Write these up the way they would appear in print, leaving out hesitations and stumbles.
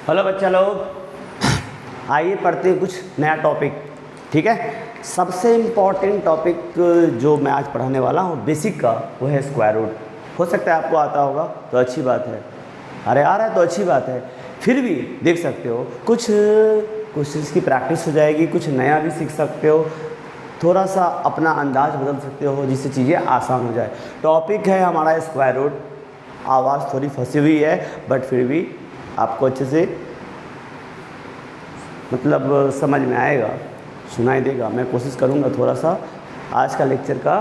Hello बच्चा लोग, आइए पढ़ते हैं कुछ नया टॉपिक। ठीक है, सबसे इम्पॉर्टेंट टॉपिक जो मैं आज पढ़ाने वाला हूँ बेसिक का, वो है स्क्वायर रूट। हो सकता है आपको आता होगा तो अच्छी बात है, अरे आ रहा है तो अच्छी बात है। फिर भी देख सकते हो कुछ इसकी प्रैक्टिस हो जाएगी, कुछ नया भी सीख सकते हो, थोड़ा सा अपना अंदाज बदल सकते हो जिससे चीज़ें आसान हो जाए। टॉपिक है हमारा स्क्वायर रूट। आवाज़ थोड़ी फंसी हुई है बट फिर भी आपको अच्छे से मतलब समझ में आएगा, सुनाई देगा। मैं कोशिश करूँगा थोड़ा सा आज का लेक्चर का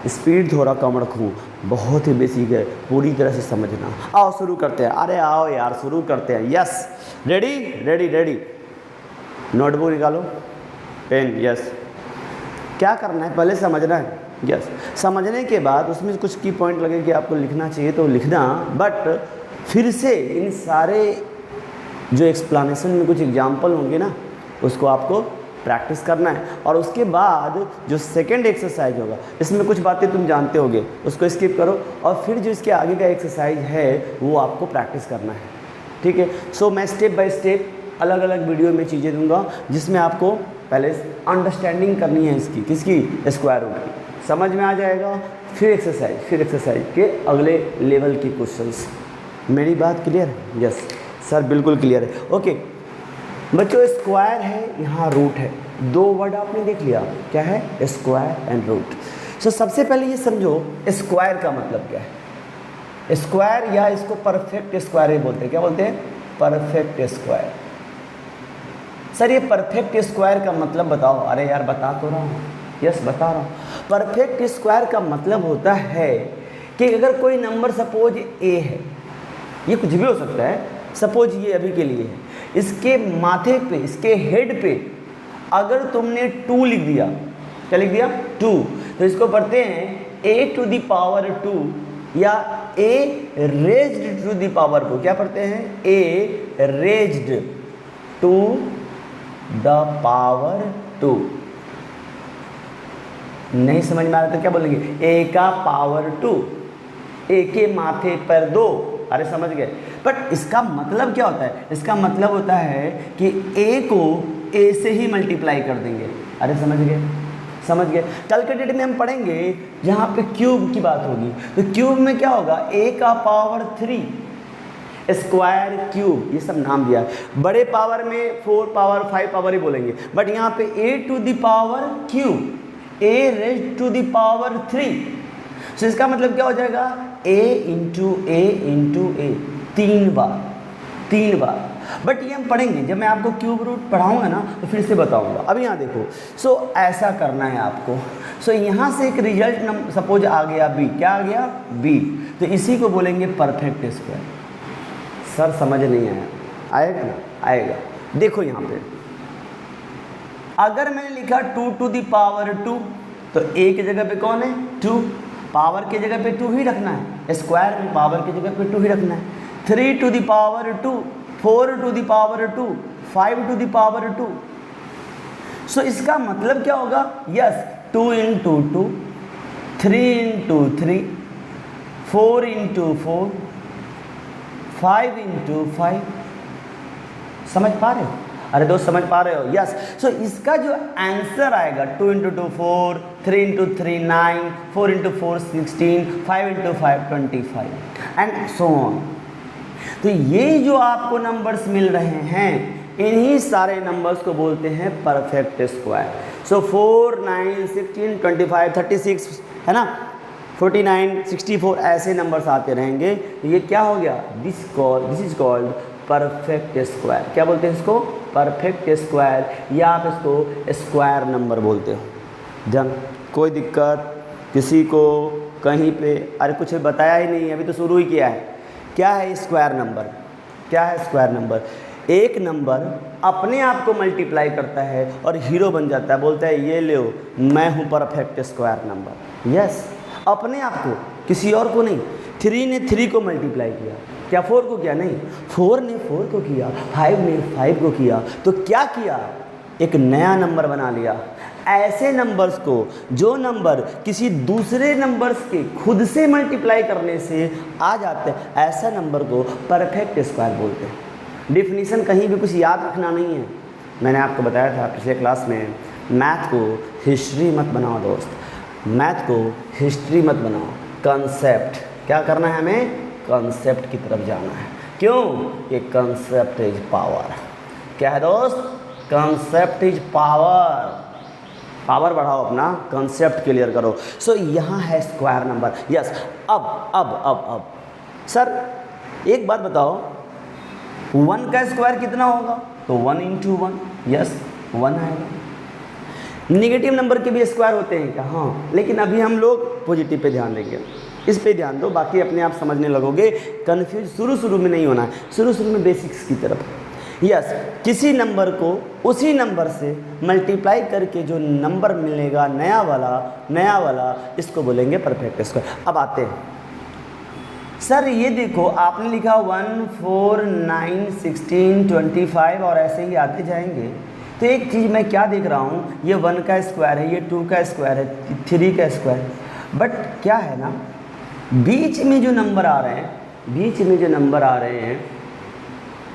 स्पीड थोड़ा कम रखूँ। बहुत ही बेसिक है, पूरी तरह से समझना। आओ शुरू करते हैं। अरे आओ यार शुरू करते हैं। Yes, ready ready ready. Notebook निकालो, पेन। यस, क्या करना है पहले समझना है। यस, समझने के बाद उसमें कुछ की पॉइंट लगे कि आपको लिखना चाहिए तो लिखना, बट फिर से इन सारे जो एक्सप्लेनेशन में कुछ एग्जाम्पल होंगे ना, उसको आपको प्रैक्टिस करना है। और उसके बाद जो सेकंड एक्सरसाइज होगा, इसमें कुछ बातें तुम जानते होगे, उसको स्किप करो और फिर जो इसके आगे का एक्सरसाइज है वो आपको प्रैक्टिस करना है। ठीक है, सो मैं स्टेप बाय स्टेप अलग अलग वीडियो में चीज़ें दूंगा जिसमें आपको पहले अंडरस्टैंडिंग करनी है इसकी, किसकी, स्क्वायर रूट की, समझ में आ जाएगा। फिर एक्सरसाइज के अगले लेवल के क्वेश्चंस। मेरी बात क्लियर है? यस सर, बिल्कुल क्लियर है। ओके बच्चों, स्क्वायर है, यहाँ रूट है। दो वर्ड आपने देख लिया, क्या है, स्क्वायर एंड रूट। सो सबसे पहले ये समझो स्क्वायर का मतलब क्या है। स्क्वायर या इसको परफेक्ट स्क्वायर ही बोलते हैं। क्या बोलते हैं? Perfect square. सर ये परफेक्ट स्क्वायर का मतलब बताओ। अरे यार बता तो रहा हूँ। यस बता रहा हूँ। परफेक्ट स्क्वायर का मतलब होता है कि अगर कोई नंबर सपोज ए है, ये कुछ भी हो सकता है, सपोज ये अभी के लिए है, इसके माथे पे, इसके हेड पे अगर तुमने 2 लिख दिया, क्या लिख दिया, 2, तो इसको पढ़ते हैं a टू द पावर 2 या a raised to the power 2। क्या पढ़ते हैं? a raised to the power 2। नहीं समझ में आ रहा तो क्या बोलेंगे? a का पावर 2, a के माथे पर 2। अरे समझ गए। बट इसका मतलब क्या होता है? इसका मतलब होता है कि a को a से ही मल्टीप्लाई कर देंगे। अरे समझ गए। कल के डेट में हम पढ़ेंगे जहाँ पे क्यूब की बात होगी, तो क्यूब में क्या होगा, a का पावर 3, स्क्वायर क्यूब, ये सब नाम दिया है। बड़े पावर में 4 पावर 5 पावर ही बोलेंगे, बट यहाँ पे a to the power cube, a raised to the power 3। तो इसका मतलब क्या हो जाएगा, a इंटू ए 3 बार। बट ये हम पढ़ेंगे जब मैं आपको क्यूब रूट पढ़ाऊंगा ना, तो फिर से बताऊंगा। अभी यहाँ देखो, सो ऐसा करना है आपको। सो यहाँ से एक रिजल्ट सपोज आ गया b, क्या आ गया, b, तो इसी को बोलेंगे परफेक्ट स्क्वायर। सर समझ नहीं आएगा ना? आएगा। देखो यहाँ पे अगर मैंने लिखा 2 टू द पावर 2, तो a की जगह पे कौन है, 2, पावर की जगह पे 2 ही रखना है, स्क्वायर में पावर की जगह पे 2 ही रखना है। 3 to the power 2, 4 to the power 2, 5 to the power 2। So इसका मतलब क्या होगा, yes, 2 into 2, 3 into 3, 4 into 4, 5 into 5। समझ पा रहे हो? अरे दोस्त समझ पा रहे हो? यस। सो इसका जो आंसर आएगा 2 into 2 4, 3 into 3 9, 4 into 4 16, 5 into 5 25 and so on. तो ये जो आपको नंबर्स मिल रहे हैं, इन्हीं सारे नंबर्स को बोलते हैं परफेक्ट स्क्वायर। सो 4 9 16 25 36 है ना, 49 64 ऐसे नंबर्स आते रहेंगे। ये क्या हो गया, this is called perfect square. क्या बोलते हैं इसको? परफेक्ट स्क्वायर, या आप इसको स्क्वायर नंबर बोलते हो। जन कोई दिक्कत किसी को कहीं पे? अरे कुछ बताया ही नहीं, अभी तो शुरू ही किया है। क्या है स्क्वायर नंबर? क्या है स्क्वायर नंबर? एक नंबर अपने आप को मल्टीप्लाई करता है और हीरो बन जाता है, बोलता है ये लो मैं हूँ परफेक्ट स्क्वायर नंबर। यस, अपने आप को, किसी और को नहीं। 3 ने 3 को मल्टीप्लाई किया, क्या 4 को किया? नहीं, 4 ने 4 को किया, 5 ने 5 को किया, तो क्या किया, एक नया नंबर बना लिया। ऐसे नंबर्स को, जो नंबर किसी दूसरे नंबर्स के खुद से मल्टीप्लाई करने से आ जाते हैं, ऐसा नंबर को परफेक्ट स्क्वायर बोलते हैं। डिफिनीसन कहीं भी कुछ याद रखना नहीं है। मैंने आपको बताया था पिछले क्लास में, मैथ को हिस्ट्री मत बनाओ दोस्त, मैथ को हिस्ट्री मत बनाओ, कंसेप्ट क्या करना है, हमें कंसेप्ट की तरफ जाना है। क्यों? ये कंसेप्ट इज पावर। क्या है दोस्त? Concept is power. पावर बढ़ाओ अपना, कंसेप्ट क्लियर करो। सो यहाँ है स्क्वायर नंबर। यस, अब सर एक बात बताओ, 1 का स्क्वायर कितना होगा? तो 1 इंटू 1, यस 1 आएगा। नेगेटिव नंबर के भी स्क्वायर होते हैं क्या? हाँ, लेकिन अभी हम लोग पॉजिटिव पे ध्यान देंगे, इस पे ध्यान दो, बाकी अपने आप समझने लगोगे। कन्फ्यूज शुरू में नहीं होना है, शुरू में बेसिक्स की तरफ। यस, किसी नंबर को उसी नंबर से मल्टीप्लाई करके जो नंबर मिलेगा नया वाला इसको बोलेंगे परफेक्ट स्क्वायर। अब आते हैं सर, ये देखो आपने लिखा 1, 4, 9, 16, 25 और ऐसे ही आते जाएंगे। तो एक चीज़ मैं क्या देख रहा हूँ, ये 1 का स्क्वायर है, ये 2 का स्क्वायर है, 3 का स्क्वायर, बट क्या है ना, बीच में जो नंबर आ रहे हैं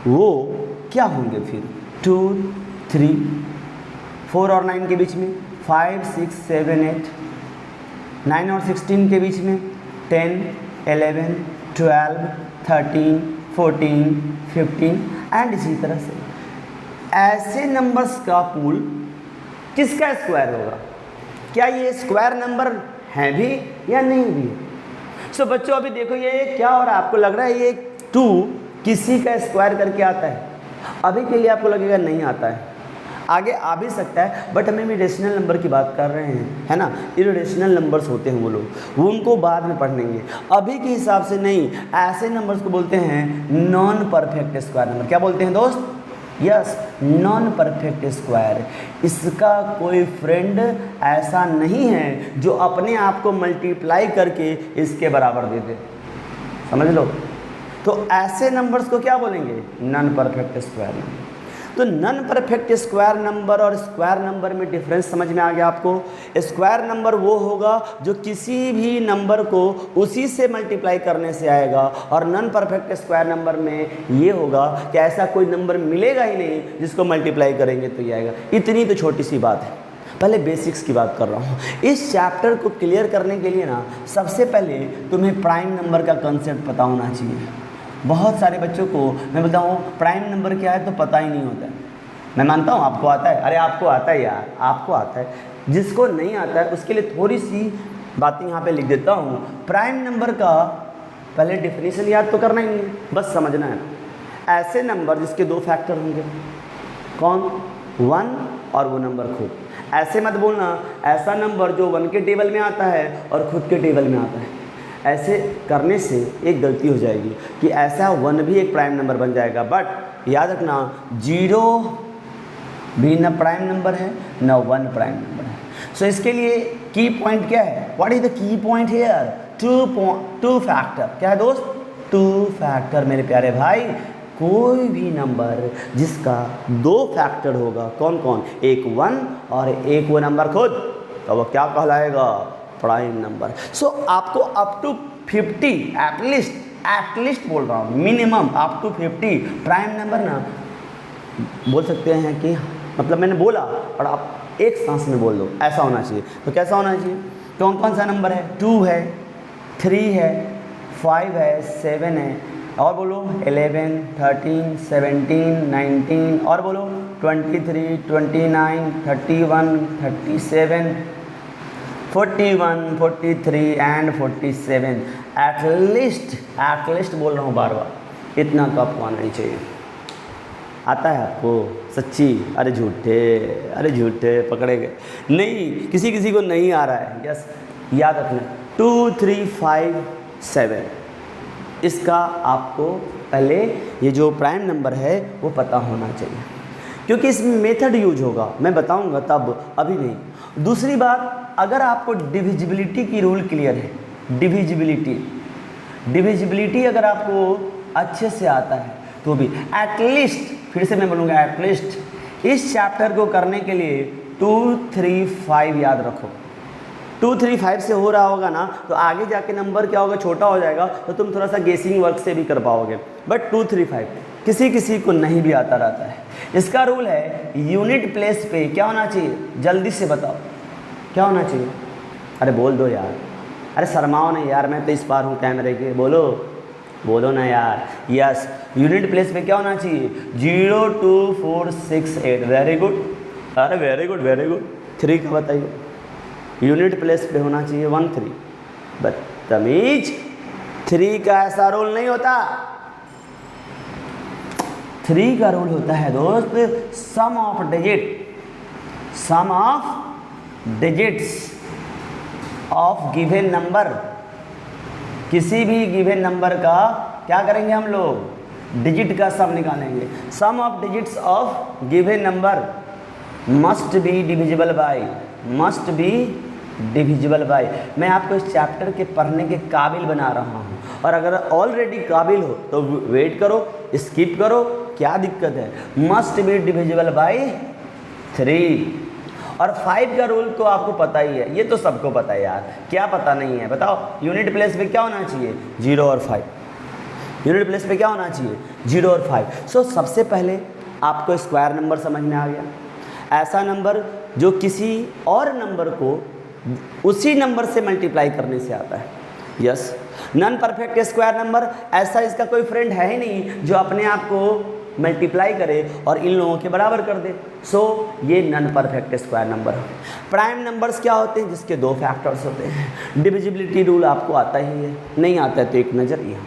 वो क्या होंगे फिर? 2, 3, 4 और 9 के बीच में 5, 6, 7, 8, 9 और 16 के बीच में 10, 11, 12, 13, 14, 15 एंड इसी तरह से। ऐसे नंबर्स का पूल किसका स्क्वायर होगा? क्या ये स्क्वायर नंबर हैं भी या नहीं भी? सो बच्चों अभी देखो ये क्या हो रहा है, आपको लग रहा है ये 2 किसी का स्क्वायर करके आता है? अभी के लिए आपको लगेगा नहीं आता है, आगे आ भी सकता है, बट हमें भी रेशनल नंबर की बात कर रहे हैं, है ना। इरेशनल नंबर्स होते हैं वो लोग, वो उनको बाद में पढ़ेंगे, अभी के हिसाब से नहीं। ऐसे नंबर्स को बोलते हैं नॉन परफेक्ट स्क्वायर नंबर। क्या बोलते हैं दोस्त? Yes, non perfect square. इसका कोई फ्रेंड ऐसा नहीं है जो अपने आप को मल्टीप्लाई करके इसके बराबर दे दे, समझ लो। तो ऐसे नंबर्स को क्या बोलेंगे? Non perfect square number. तो नॉन परफेक्ट स्क्वायर नंबर और स्क्वायर नंबर में डिफरेंस समझ में आ गया आपको? स्क्वायर नंबर वो होगा जो किसी भी नंबर को उसी से मल्टीप्लाई करने से आएगा, और नॉन परफेक्ट स्क्वायर नंबर में ये होगा कि ऐसा कोई नंबर मिलेगा ही नहीं जिसको मल्टीप्लाई करेंगे तो ये आएगा। इतनी तो छोटी सी बात है, पहले बेसिक्स की बात कर रहा हूँ। इस चैप्टर को क्लियर करने के लिए ना सबसे पहले तुम्हें प्राइम नंबर का कंसेप्ट पता होना चाहिए। बहुत सारे बच्चों को मैं बताऊँ प्राइम नंबर क्या है तो पता ही नहीं होता है। मैं मानता हूँ आपको आता है, अरे आपको आता है यार, आपको आता है। जिसको नहीं आता है उसके लिए थोड़ी सी बातें यहाँ पे लिख देता हूँ। प्राइम नंबर का पहले डेफिनेशन याद तो करना ही नहीं है, बस समझना है। ऐसे नंबर जिसके 2 फैक्टर होंगे, कौन? 1 और वो नंबर खुद। ऐसे मत बोलना ऐसा नंबर जो 1 के टेबल में आता है और खुद के टेबल में आता है। ऐसे करने से एक गलती हो जाएगी कि ऐसा 1 भी एक प्राइम नंबर बन जाएगा, बट याद रखना 0 भी न प्राइम नंबर है न 1 प्राइम नंबर है। सो इसके लिए की पॉइंट क्या है? What is the key point here? 2 factor. क्या है दोस्त? 2 फैक्टर। मेरे प्यारे भाई, कोई भी नंबर जिसका 2 फैक्टर होगा, कौन कौन? एक 1 और एक वो नंबर खुद, तो वो क्या कहलाएगा? Prime number. सो आपको अप टू 50 एटलीस्ट बोल रहा हूँ, minimum up to 50 prime number ना बोल सकते हैं कि मतलब मैंने बोला और आप एक सांस में बोल दो, ऐसा होना चाहिए। तो कैसा होना चाहिए? कौन कौन सा नंबर है? 2 है, 3 है, 5 है, 7 है, और बोलो 11, 13, 17, 19, और बोलो 23, 29, 31, 37, 41, 43 एंड 47। एटलीस्ट बोल रहा हूँ बार बार, इतना तो आपको आना ही चाहिए। आता है आपको? सच्ची? अरे झूठे पकड़े गए। नहीं, किसी को नहीं आ रहा है। यस, याद रखना 2, 3, 5, 7। इसका आपको पहले ये जो प्राइम नंबर है वो पता होना चाहिए, क्योंकि इसमें मेथड यूज होगा, मैं बताऊंगा तब, अभी नहीं। दूसरी बात, अगर आपको डिविजिबिलिटी की रूल क्लियर है, डिविजिबिलिटी अगर आपको अच्छे से आता है तो भी एटलीस्ट, फिर से मैं बोलूँगा एटलीस्ट, इस चैप्टर को करने के लिए 2, 3, 5 याद रखो। 235 से हो रहा होगा ना, तो आगे जाके नंबर क्या होगा, छोटा हो जाएगा, तो तुम थोड़ा सा गेसिंग वर्क से भी कर पाओगे। बट 235 किसी किसी को नहीं भी आता रहता है। इसका रूल है यूनिट प्लेस पे क्या होना चाहिए, जल्दी से बताओ क्या होना चाहिए। अरे बोल दो यार, अरे शर्माओ नहीं यार, मैं तो इस पार हूँ कैमरे के, बोलो बोलो ना यार। यस, यूनिट प्लेस पे क्या होना चाहिए, 0 2 4 6 8। वेरी गुड, अरे वेरी गुड वेरी गुड। 3 का बताइए, यूनिट प्लेस पे होना चाहिए 1 3। बदतमीज, 3 का ऐसा रूल नहीं होता। 3 का रूल होता है दोस्त sum of digit, sum of digits of given number. किसी भी गिवन नंबर का क्या करेंगे हम लोग, डिजिट का सम निकालेंगे। Sum of digits of given number must be divisible by, must be divisible by. मैं आपको इस चैप्टर के पढ़ने के काबिल बना रहा हूँ, और अगर ऑलरेडी काबिल हो तो वेट करो, स्किप करो, क्या दिक्कत है। Must be divisible bye 3। और 5 का रूल तो आपको पता ही है, ये तो सबको पता है यार, क्या पता नहीं है बताओ। यूनिट प्लेस पे क्या होना चाहिए, 0 और 5। यूनिट प्लेस पे क्या होना चाहिए, 0 और 5। सो सबसे पहले आपको स्क्वायर नंबर समझ में आ गया, ऐसा नंबर जो किसी और नंबर को उसी नंबर से मल्टीप्लाई करने से आता है। Yes, non perfect square number, ऐसा इसका कोई फ्रेंड है ही नहीं जो अपने आप को मल्टीप्लाई करे और इन लोगों के बराबर कर दे। सो ये नॉन परफेक्ट स्क्वायर नंबर है। प्राइम नंबर्स क्या होते हैं, जिसके 2 फैक्टर्स होते हैं। डिविजिबिलिटी रूल आपको आता ही है, नहीं आता है तो एक नज़र यहाँ।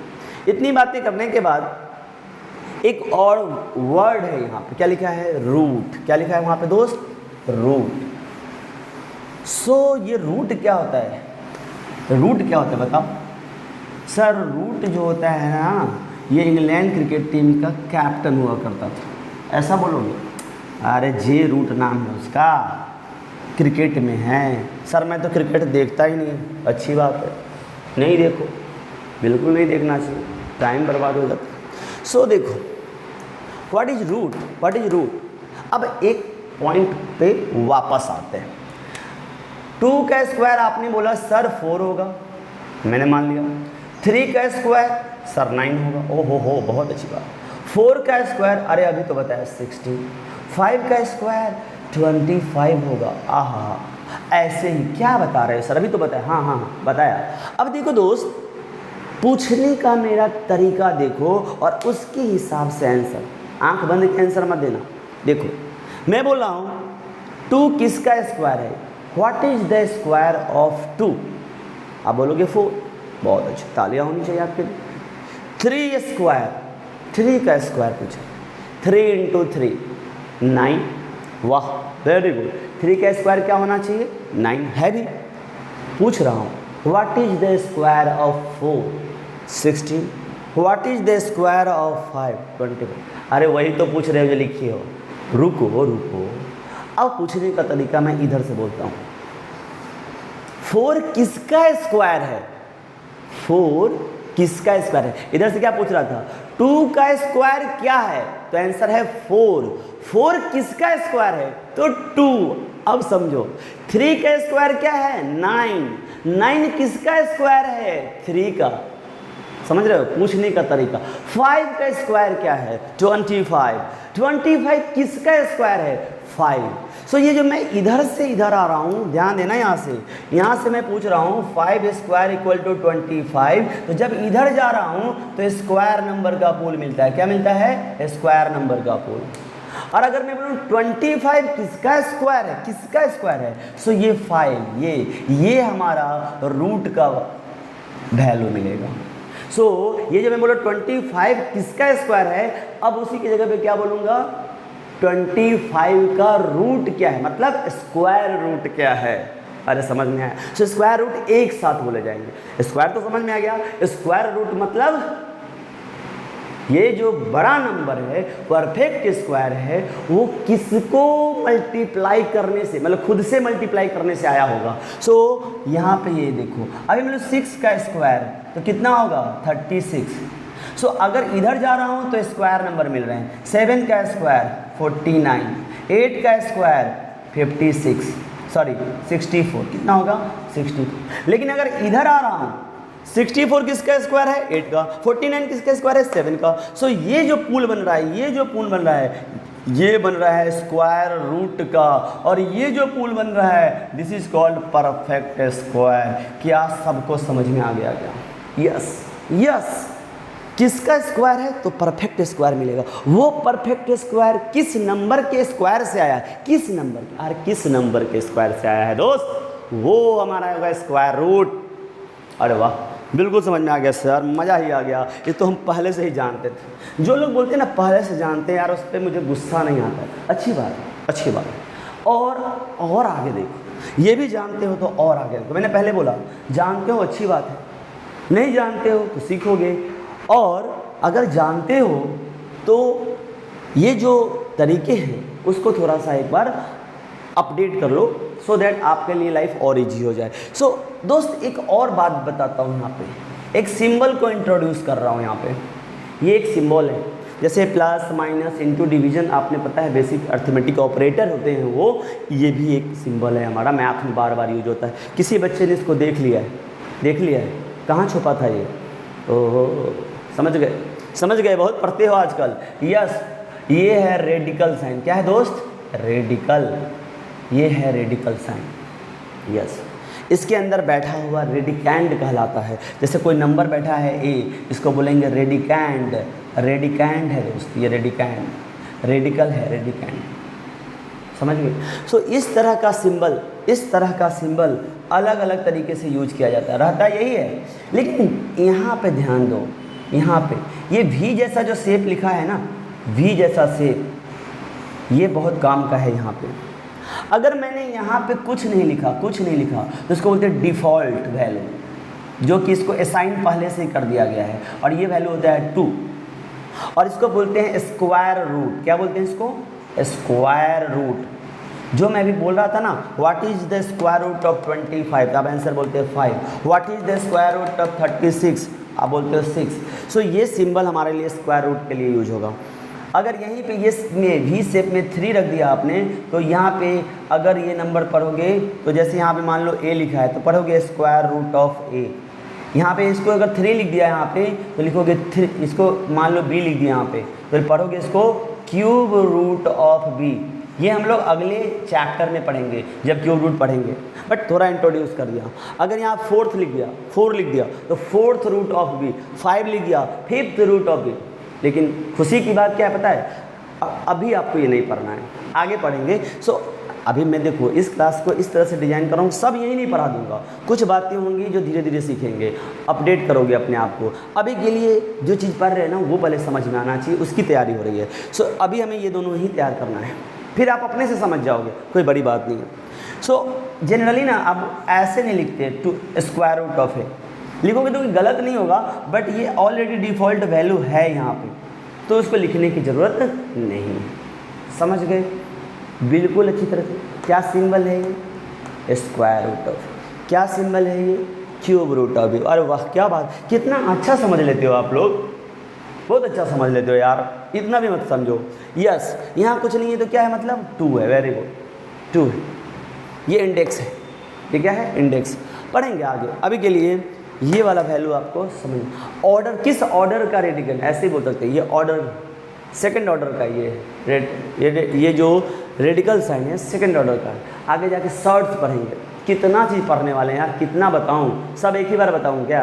इतनी बातें करने के बाद एक और वर्ड है यहाँ पे, क्या लिखा है, रूट। क्या लिखा है वहाँ पे दोस्त, रूट। सो ये रूट क्या होता है, रूट क्या होता है बताओ सर। रूट जो होता है ना, ये इंग्लैंड क्रिकेट टीम का कैप्टन हुआ करता था, ऐसा बोलोगे। अरे जे रूट नाम है उसका, क्रिकेट में है। सर मैं तो क्रिकेट देखता ही नहीं। अच्छी बात है, नहीं देखो, बिल्कुल नहीं देखना चाहिए, टाइम बर्बाद हो जाता है। सो देखो, what is root, what is root. अब एक पॉइंट पे वापस आते हैं। 2 का स्क्वायर आपने बोला सर 4 होगा, मैंने मान लिया। 3 का स्क्वायर सर 9 होगा, ओ हो बहुत अच्छी बात। 4 का स्क्वायर, अरे अभी तो बताया 16। 5 का स्क्वायर 25 होगा। आहा, ऐसे ही क्या बता रहे हो सर, अभी तो बताया। हाँ हाँ बताया। अब देखो दोस्त, पूछने का मेरा तरीका देखो और उसके हिसाब से आंसर, आंख बंद के आंसर मत देना। देखो मैं बोल रहा हूँ 2 किसका स्क्वायर है, what is the square of 2। आप बोलोगे 4, बहुत अच्छी, तालियां होनी चाहिए आपके लिए। 3 स्क्वायर, 3 का स्क्वायर पूछा, 3 इंटू 3 9। वाह वेरी गुड। 3 का स्क्वायर क्या होना चाहिए, 9 है भी। पूछ रहा हूँ what is the square of 4, 16। What is the square of 5, 21। अरे वही तो पूछ रहे हो जो लिखी हो। रुको रुको, अब पूछने का तरीका मैं इधर से बोलता हूँ। 4 किसका स्क्वायर है, 4 किसका स्क्वायर है। इधर से क्या पूछ रहा था, 2 का स्क्वायर क्या है, तो आंसर है 4। 4 किसका स्क्वायर है, तो 2। अब समझो 3 का स्क्वायर क्या है, 9। 9 किसका स्क्वायर है, 3 का। समझ रहे हो पूछने का तरीका। 5 का स्क्वायर क्या है, 25। 25 किसका स्क्वायर है, 5। सो ये जो मैं इधर से इधर आ रहा हूँ, ध्यान देना, यहाँ से मैं पूछ रहा हूँ 5 स्क्वायर इक्वल टू 25। तो जब इधर जा रहा हूँ तो स्क्वायर नंबर का पूल मिलता है। क्या मिलता है, स्क्वायर नंबर का पूल। और अगर मैं बोलूँ 25 किसका स्क्वायर है, किसका स्क्वायर है, सो ये 5, ये हमारा रूट का वैल्यू मिलेगा। सो ये जो मैं बोला 25 किसका स्क्वायर है, अब उसी की जगह पे क्या बोलूँगा, 25 का रूट क्या है, मतलब स्क्वायर रूट क्या है। अरे समझ में आया। सो स्क्वायर रूट एक साथ बोले जाएंगे। स्क्वायर तो समझ में आ गया, स्क्वायर रूट मतलब ये जो बड़ा नंबर है, परफेक्ट स्क्वायर है, वो किसको मल्टीप्लाई करने से, मतलब खुद से मल्टीप्लाई करने से आया होगा। सो यहाँ पे ये देखो, अभी मतलब 6 का स्क्वायर तो कितना होगा, 36। सो अगर इधर जा रहा हूँ तो स्क्वायर नंबर मिल रहे हैं। 7 का स्क्वायर 49, 8 का स्क्वायर 56, सॉरी 64, कितना होगा 64। लेकिन अगर इधर आ रहा हूँ 64 किसका स्क्वायर है 8 का, 49 किसका स्क्वायर है 7 का। सो ये जो पूल बन रहा है, ये जो पूल बन रहा है, ये बन रहा है स्क्वायर रूट का, और ये जो पूल बन रहा है this is called perfect square. क्या सबको समझ में आ गया क्या? Yes yes. किसका स्क्वायर है तो परफेक्ट स्क्वायर मिलेगा। वो परफेक्ट स्क्वायर किस नंबर के स्क्वायर से आया है, किस नंबर के, और किस नंबर के स्क्वायर से आया है दोस्त, वो हमारा होगा स्क्वायर रूट। अरे वाह, बिल्कुल समझ में आ गया सर, मज़ा ही आ गया। ये तो हम पहले से ही जानते थे। जो लोग बोलते हैं ना पहले से जानते हैं यार, उस पर मुझे गुस्सा नहीं आता है। अच्छी बात है, अच्छी बात है। और आगे देखो, ये भी जानते हो तो और आगे देखो। मैंने पहले बोला जानते हो अच्छी बात है, नहीं जानते हो तो सीखोगे, और अगर जानते हो तो ये जो तरीके हैं उसको थोड़ा सा एक बार अपडेट कर लो, सो दैट आपके लिए लाइफ और ईजी हो जाए। सो दोस्त एक और बात बताता हूँ, यहाँ पे एक सिंबल को इंट्रोड्यूस कर रहा हूँ। यहाँ पे ये एक सिंबल है, जैसे प्लस माइनस इंटू डिवीजन, आपने पता है बेसिक अर्थमेटिक ऑपरेटर होते हैं वो, ये भी एक सिंबल है हमारा, मैथ में बार बार यूज होता है। किसी बच्चे ने इसको देख लिया है, देख लिया है, कहाँ छुपा था ये? ओहो, समझ गए, बहुत पढ़ते हो आजकल। यस, ये है रेडिकल साइन। क्या है दोस्त? रेडिकल। ये है रेडिकल साइन। यस, इसके अंदर बैठा हुआ रेडिकैंड कहलाता है। जैसे कोई नंबर बैठा है ए, इसको बोलेंगे रेडिकैंड। रेडिकैंड है दोस्त, ये रेडिकैंड, रेडिकल है रेडिकैंड, समझ गए? सो इस तरह का सिंबल अलग अलग तरीके से यूज किया जाता है, रहता यही है। लेकिन यहाँ पे ध्यान दो, यहाँ पे ये वी जैसा जो शेप लिखा है ना, वी जैसा शेप, ये बहुत काम का है। यहाँ पे अगर मैंने यहाँ पे कुछ नहीं लिखा तो इसको बोलते हैं डिफ़ॉल्ट वैल्यू, जो कि इसको असाइन पहले से ही कर दिया गया है, और ये वैल्यू होता है 2, और इसको बोलते हैं स्क्वायर रूट। क्या बोलते हैं इसको? Square root. जो मैं भी बोल रहा था ना, what is the square root of 25, आप आंसर बोलते हैं 5। What is the square root of 36, आप बोलते हो 6। सो ये सिंबल हमारे लिए स्क्वायर रूट के लिए यूज होगा। अगर यहीं पे ये में वी शेप में 3 रख दिया आपने, तो यहाँ पे अगर ये नंबर पढ़ोगे तो जैसे यहाँ पे मान लो ए लिखा है तो पढ़ोगे स्क्वायर रूट ऑफ ए। यहाँ पे इसको अगर 3 लिख दिया यहाँ पे तो लिखोगे 3, इसको मान लो बी लिख दिया यहाँ पे तो पढ़ोगे इसको क्यूब रूट ऑफ बी। ये हम लोग अगले चैप्टर में पढ़ेंगे जब क्यूब रूट पढ़ेंगे, बट थोड़ा इंट्रोड्यूस कर दिया। अगर यहाँ 4 लिख दिया तो 4th रूट ऑफ बी, 5 लिख दिया 5th रूट ऑफ बी। लेकिन खुशी की बात क्या है पता है, अभी आपको ये नहीं पढ़ना है, आगे पढ़ेंगे। सो अभी मैं देखो इस क्लास को इस तरह से डिज़ाइन कर रहा हूँ, सब यही नहीं पढ़ा दूंगा, कुछ बातें होंगी जो धीरे धीरे सीखेंगे, अपडेट करोगे अपने आप को। अभी के लिए जो चीज़ पढ़ रहे हैं ना वो पहले समझ में आना चाहिए, उसकी तैयारी हो रही है। सो अभी हमें ये दोनों ही तैयार करना है, फिर आप अपने से समझ जाओगे, कोई बड़ी बात नहीं है। सो जनरली ना अब ऐसे नहीं लिखते टू स्क्वायर रूट ऑफ ए, लिखोगे तो गलत नहीं होगा, बट ये ऑलरेडी डिफ़ॉल्ट वैल्यू है यहाँ पे, तो उसको लिखने की ज़रूरत नहीं। समझ गए बिल्कुल अच्छी तरह से? क्या सिंबल है ये? Square root of. क्या सिंबल है ये? Cube root of. अरे वाह क्या बात, कितना अच्छा समझ लेते हो आप लोग, बहुत अच्छा समझ लेते हो यार, इतना भी मत समझो। यस, यहाँ कुछ नहीं है तो क्या है मतलब 2 है, वेरी गुड 2 है। ये इंडेक्स है, ये क्या है? इंडेक्स। पढ़ेंगे आगे, अभी के लिए ये वाला वैल्यू आपको समझ। ऑर्डर, किस ऑर्डर का रेडिकल, ऐसे ही बोल सकते हैं, ये ऑर्डर सेकंड ऑर्डर का, ये जो रेडिकल साइन है सेकंड ऑर्डर का। आगे जाके शॉर्ट्स पढ़ेंगे, कितना चीज़ पढ़ने वाले हैं यार, कितना बताऊँ, सब एक ही बार बताऊँ क्या?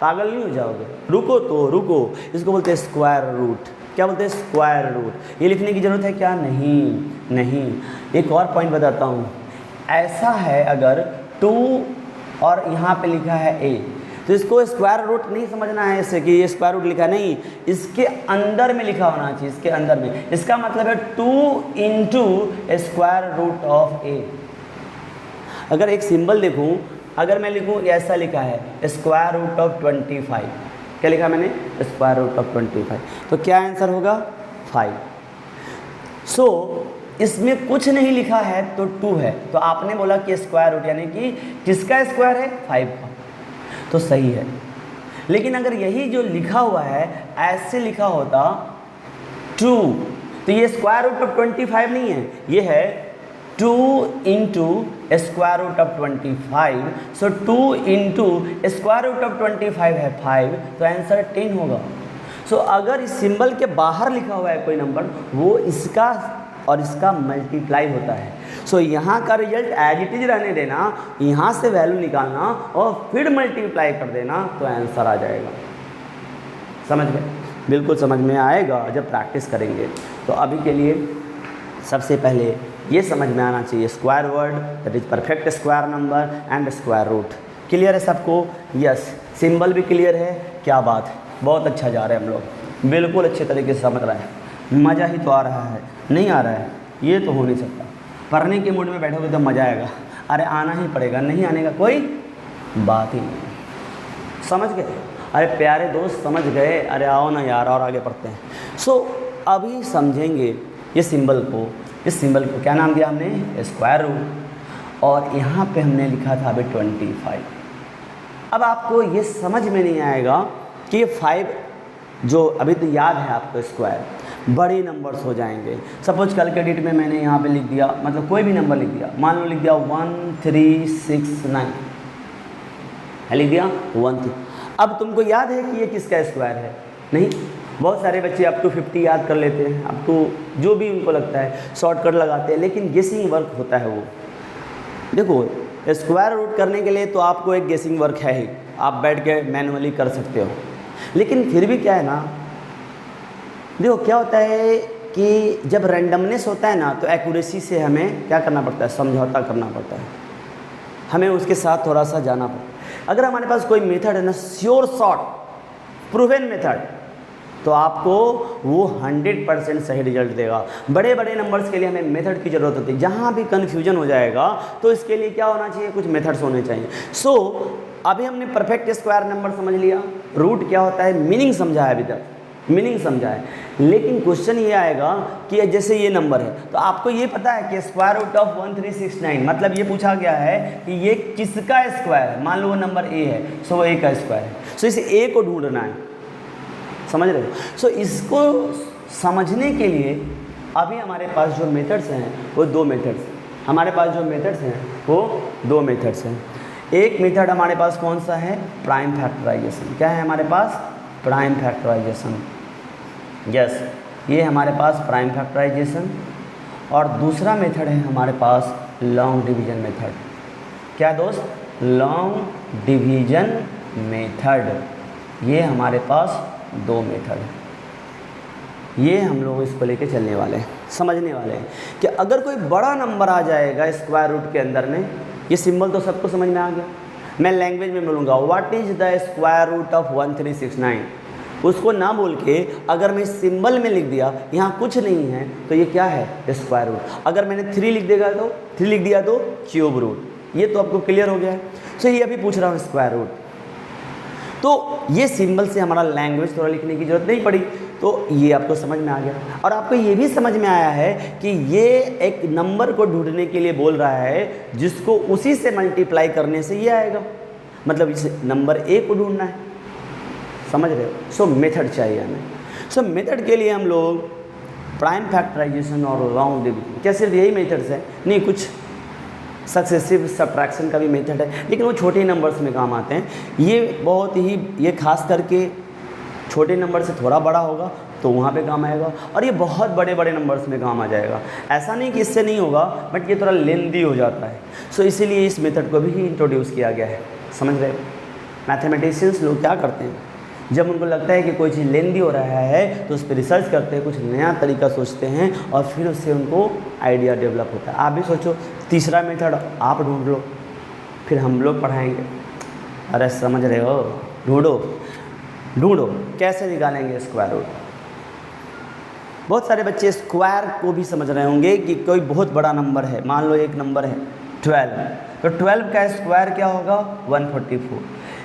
पागल नहीं हो जाओगे? रुको, इसको बोलते हैं स्क्वायर रूट। क्या बोलते हैं? Square root. ये लिखने की ज़रूरत है क्या? नहीं। एक और पॉइंट बताता हूँ, ऐसा है अगर 2 और यहाँ पे लिखा है ए, तो इसको स्क्वायर रूट नहीं समझना है ऐसे कि ये स्क्वायर रूट लिखा नहीं, इसके अंदर में लिखा होना चाहिए, इसके अंदर में। इसका मतलब है 2 इंटू स्क्वायर रूट ऑफ ए। अगर एक सिंबल देखूँ, अगर मैं लिखूँ ऐसा लिखा है स्क्वायर रूट ऑफ 25, क्या लिखा मैंने? स्क्वायर रूट ऑफ 25, तो क्या आंसर होगा? 5। सो इसमें कुछ नहीं लिखा है तो 2 है, तो आपने बोला कि स्क्वायर रूट यानी कि किसका स्क्वायर है? 5 का, तो सही है। लेकिन अगर यही जो लिखा हुआ है ऐसे लिखा होता 2, तो ये स्क्वायर रूट ऑफ 25 नहीं है, ये है 2 into square root of 25, so 2 into square root of 25 है 5, तो आंसर 10 होगा। सो अगर इस सिंबल के बाहर लिखा हुआ है कोई नंबर, वो इसका और इसका मल्टीप्लाई होता है। सो यहाँ का रिजल्ट एज इट इज रहने देना, यहाँ से वैल्यू निकालना और फिर मल्टीप्लाई कर देना, तो आंसर आ जाएगा। समझ गए? बिल्कुल समझ में आएगा जब प्रैक्टिस करेंगे। तो अभी के लिए सबसे पहले ये समझ में आना चाहिए square word, that is perfect square number and square root. क्लियर है सबको? यस। सिंबल भी क्लियर है? क्या बात है, बहुत अच्छा जा रहे हैं हम लोग, बिल्कुल अच्छे तरीके से समझ रहे हैं। मज़ा ही तो आ रहा है, नहीं आ रहा है ये तो हो नहीं सकता। पढ़ने के मूड में बैठोगे तो मज़ा आएगा। अरे आना ही पड़ेगा, नहीं आने का कोई बात ही नहीं। समझ गए? अरे प्यारे दोस्त समझ गए? अरे आओ ना यार और आगे पढ़ते हैं। सो अभी समझेंगे ये सिंबल को। इस सिंबल को क्या नाम दिया हमने? Square root. और यहाँ पे हमने लिखा था अभी 25। अब आपको ये समझ में नहीं आएगा कि ये 5 जो अभी तो याद है आपको स्क्वायर, बड़े नंबर्स हो जाएंगे। सपोज कल के डेट में मैंने यहाँ पे लिख दिया, मतलब कोई भी नंबर लिख दिया, मान लो लिख दिया 1369, लिख दिया 1 3। अब तुमको याद है कि ये किसका स्क्वायर है? नहीं। बहुत सारे बच्चे अप टू 50 याद कर लेते हैं, अप टू जो भी उनको लगता है शॉर्टकट लगाते हैं, लेकिन गेसिंग वर्क होता है वो। देखो स्क्वायर रूट करने के लिए तो आपको एक गेसिंग वर्क है ही, आप बैठ के मैनुअली कर सकते हो, लेकिन फिर भी क्या है ना, देखो क्या होता है कि जब रैंडमनेस होता है ना, तो एक्यूरेसी से हमें क्या करना पड़ता है? समझौता करना पड़ता है, हमें उसके साथ थोड़ा सा जाना पड़ता है। अगर हमारे पास कोई मेथड है ना, श्योर शॉट प्रूवन मेथड, तो आपको वो 100% सही रिजल्ट देगा। बड़े बड़े नंबर्स के लिए हमें मेथड की ज़रूरत होती है। जहाँ भी कन्फ्यूजन हो जाएगा तो इसके लिए क्या होना चाहिए? कुछ मेथड्स होने चाहिए। सो अभी हमने परफेक्ट स्क्वायर नंबर समझ लिया, रूट क्या होता है मीनिंग समझा है, अभी तक मीनिंग समझा है। लेकिन क्वेश्चन ये आएगा कि जैसे ये नंबर है, तो आपको ये पता है कि स्क्वायर रूट ऑफ 1369, मतलब ये पूछा गया है कि ये किसका स्क्वायर है। मान लो वो नंबर ए है, सो वो ए का स्क्वायर है, सो इस ए को ढूंढना है। समझ रहे हो? सो इसको समझने के लिए अभी हमारे पास जो मेथड्स हैं वो 2 मेथड्स हैं। हमारे पास जो मेथड्स हैं वो 2 मेथड्स हैं। एक मेथड हमारे पास कौन सा है? Prime factorization. क्या है हमारे पास? Prime factorisation. यस, ये हमारे पास प्राइम फैक्टराइजेशन। और दूसरा मेथड है हमारे पास लॉन्ग डिवीजन मेथड। क्या दोस्त? Long division method. ये हमारे पास 2 मेथड है। ये हम लोग इसको लेके चलने वाले हैं, समझने वाले हैं कि अगर कोई बड़ा नंबर आ जाएगा स्क्वायर रूट के अंदर में, ये सिंबल तो सबको समझ में आ गया। मैं लैंग्वेज में बोलूँगा what is the square root of 1369, उसको ना बोल के अगर मैं सिंबल में लिख दिया यहाँ कुछ नहीं है तो ये क्या है? Square root. अगर मैंने 3 लिख दिया तो क्यूब रूट। ये तो आपको क्लियर हो गया है। सो ये अभी पूछ रहा हूँ स्क्वायर रूट, तो ये सिंबल से हमारा लैंग्वेज थोड़ा लिखने की ज़रूरत नहीं पड़ी, तो ये आपको समझ में आ गया। और आपको ये भी समझ में आया है कि ये एक नंबर को ढूंढने के लिए बोल रहा है जिसको उसी से मल्टीप्लाई करने से ये आएगा, मतलब इस नंबर ए को ढूंढना है। समझ रहे हो? सो मेथड चाहिए हमें। सो मेथड के लिए हम लोग प्राइम फैक्टराइजेशन और लॉन्ग डिवीजन, क्या सिर्फ यही मेथड्स है? नहीं, कुछ सक्सेसिव सब्ट्रैक्शन का भी मेथड है, लेकिन वो छोटे नंबर्स में काम आते हैं। ये बहुत ही, ये खास करके छोटे नंबर से थोड़ा बड़ा होगा तो वहाँ पे काम आएगा, और ये बहुत बड़े बड़े नंबर्स में काम आ जाएगा। ऐसा नहीं कि इससे नहीं होगा, बट ये थोड़ा लेंदी हो जाता है। सो इसीलिए इस मेथड को भी इंट्रोड्यूस किया गया है। समझ रहे हो? मैथमेटिशियंस लोग क्या करते हैं, जब उनको लगता है कि कोई चीज़ लेंदी हो रहा है तो उस पर रिसर्च करते हैं, कुछ नया तरीका सोचते हैं और फिर उससे उनको आइडिया डेवलप होता है। आप भी सोचो, तीसरा मेथड आप ढूंढ लो, फिर हम लोग पढ़ाएंगे। अरे समझ रहे हो? ढूंढो कैसे निकालेंगे स्क्वायर रूट। बहुत सारे बच्चे स्क्वायर को भी समझ रहे होंगे कि कोई बहुत बड़ा नंबर है, मान लो एक नंबर है 12, तो 12 का स्क्वायर क्या होगा? 144।